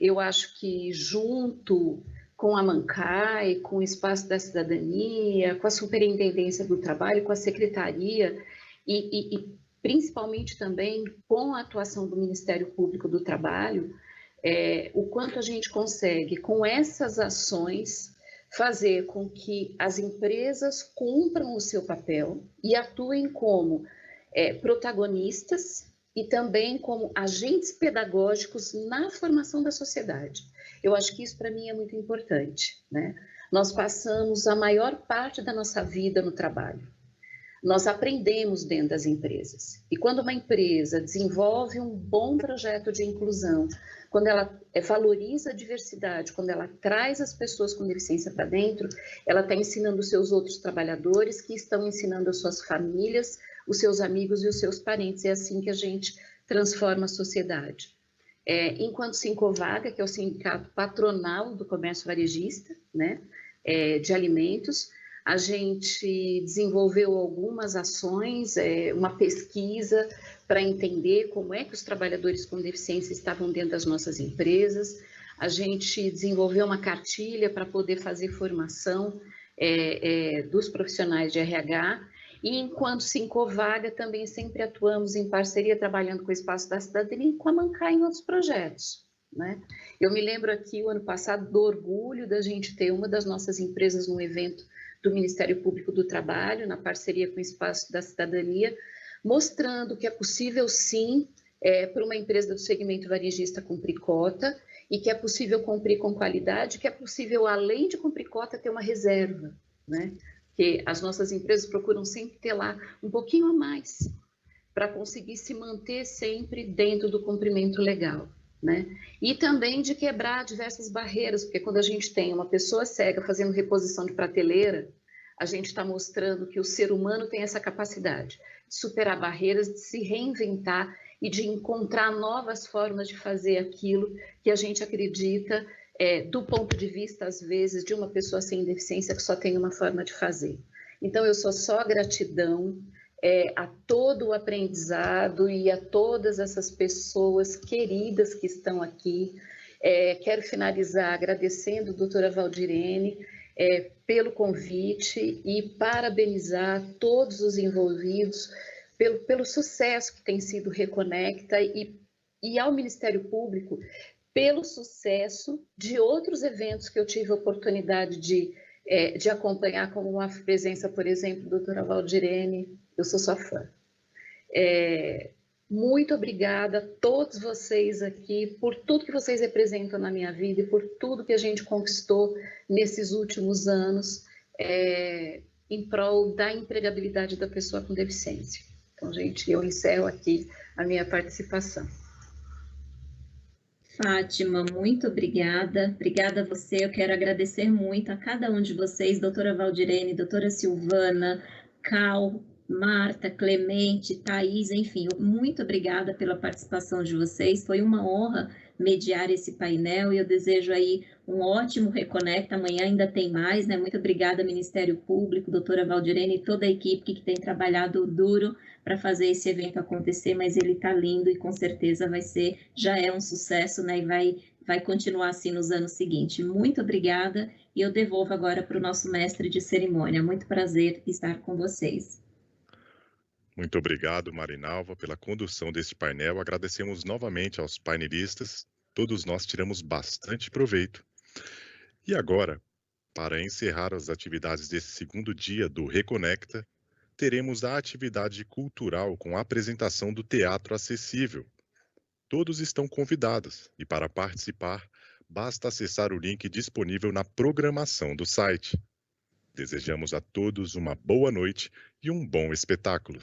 Eu acho que junto com a Mancai, com o Espaço da Cidadania, com a Superintendência do Trabalho, com a Secretaria e principalmente também com a atuação do Ministério Público do Trabalho, o quanto a gente consegue, com essas ações, fazer com que as empresas cumpram o seu papel e atuem como protagonistas e também como agentes pedagógicos na formação da sociedade. Eu acho que isso para mim é muito importante, né? Nós passamos a maior parte da nossa vida no trabalho. Nós aprendemos dentro das empresas. E quando uma empresa desenvolve um bom projeto de inclusão, quando ela valoriza a diversidade, quando ela traz as pessoas com deficiência para dentro, ela está ensinando os seus outros trabalhadores, que estão ensinando as suas famílias, os seus amigos e os seus parentes. É assim que a gente transforma a sociedade. Enquanto Sincovaga, que é o sindicato patronal do comércio varejista, né, de alimentos, a gente desenvolveu algumas ações, uma pesquisa para entender como é que os trabalhadores com deficiência estavam dentro das nossas empresas. A gente desenvolveu uma cartilha para poder fazer formação dos profissionais de RH. E enquanto Sincovaga, também sempre atuamos em parceria, trabalhando com o Espaço da Cidadania e com a Mancai em outros projetos, né? Eu me lembro aqui, o ano passado, do orgulho da gente ter uma das nossas empresas num evento do Ministério Público do Trabalho, na parceria com o Espaço da Cidadania, mostrando que é possível, sim, para uma empresa do segmento varejista cumprir cota, e que é possível cumprir com qualidade, que é possível, além de cumprir cota, ter uma reserva, né? Que as nossas empresas procuram sempre ter lá um pouquinho a mais, para conseguir se manter sempre dentro do cumprimento legal, né? E também de quebrar diversas barreiras, porque quando a gente tem uma pessoa cega fazendo reposição de prateleira, a gente está mostrando que o ser humano tem essa capacidade de superar barreiras, de se reinventar e de encontrar novas formas de fazer aquilo que a gente acredita, do ponto de vista, às vezes, de uma pessoa sem deficiência que só tem uma forma de fazer. Então, eu sou só gratidão a todo o aprendizado e a todas essas pessoas queridas que estão aqui. Quero finalizar agradecendo a doutora Valdirene pelo convite e parabenizar todos os envolvidos pelo sucesso que tem sido Reconecta e ao Ministério Público pelo sucesso de outros eventos que eu tive a oportunidade de acompanhar, como a presença, por exemplo, da doutora Valdirene. Eu sou sua fã. Muito obrigada a todos vocês aqui por tudo que vocês representam na minha vida e por tudo que a gente conquistou nesses últimos anos em prol da empregabilidade da pessoa com deficiência. Então, gente, eu encerro aqui a minha participação. Fátima, muito obrigada. Obrigada a você. Eu quero agradecer muito a cada um de vocês, doutora Valdirene, doutora Silvana, Cal, Marta, Clemente, Thaís, enfim, muito obrigada pela participação de vocês. Foi uma honra mediar esse painel e eu desejo aí um ótimo Reconecta. Amanhã ainda tem mais, né? Muito obrigada, Ministério Público, doutora Valdirene e toda a equipe que tem trabalhado duro para fazer esse evento acontecer, mas ele está lindo e com certeza já é um sucesso, né? E vai continuar assim nos anos seguintes. Muito obrigada e eu devolvo agora para o nosso mestre de cerimônia. Muito prazer estar com vocês. Muito obrigado, Marinalva, pela condução deste painel. Agradecemos novamente aos painelistas todos nós tiramos bastante proveito. E agora, para encerrar as atividades desse segundo dia do Reconecta, teremos a atividade cultural com a apresentação do Teatro Acessível. Todos estão convidados e para participar, basta acessar o link disponível na programação do site. Desejamos a todos uma boa noite e um bom espetáculo.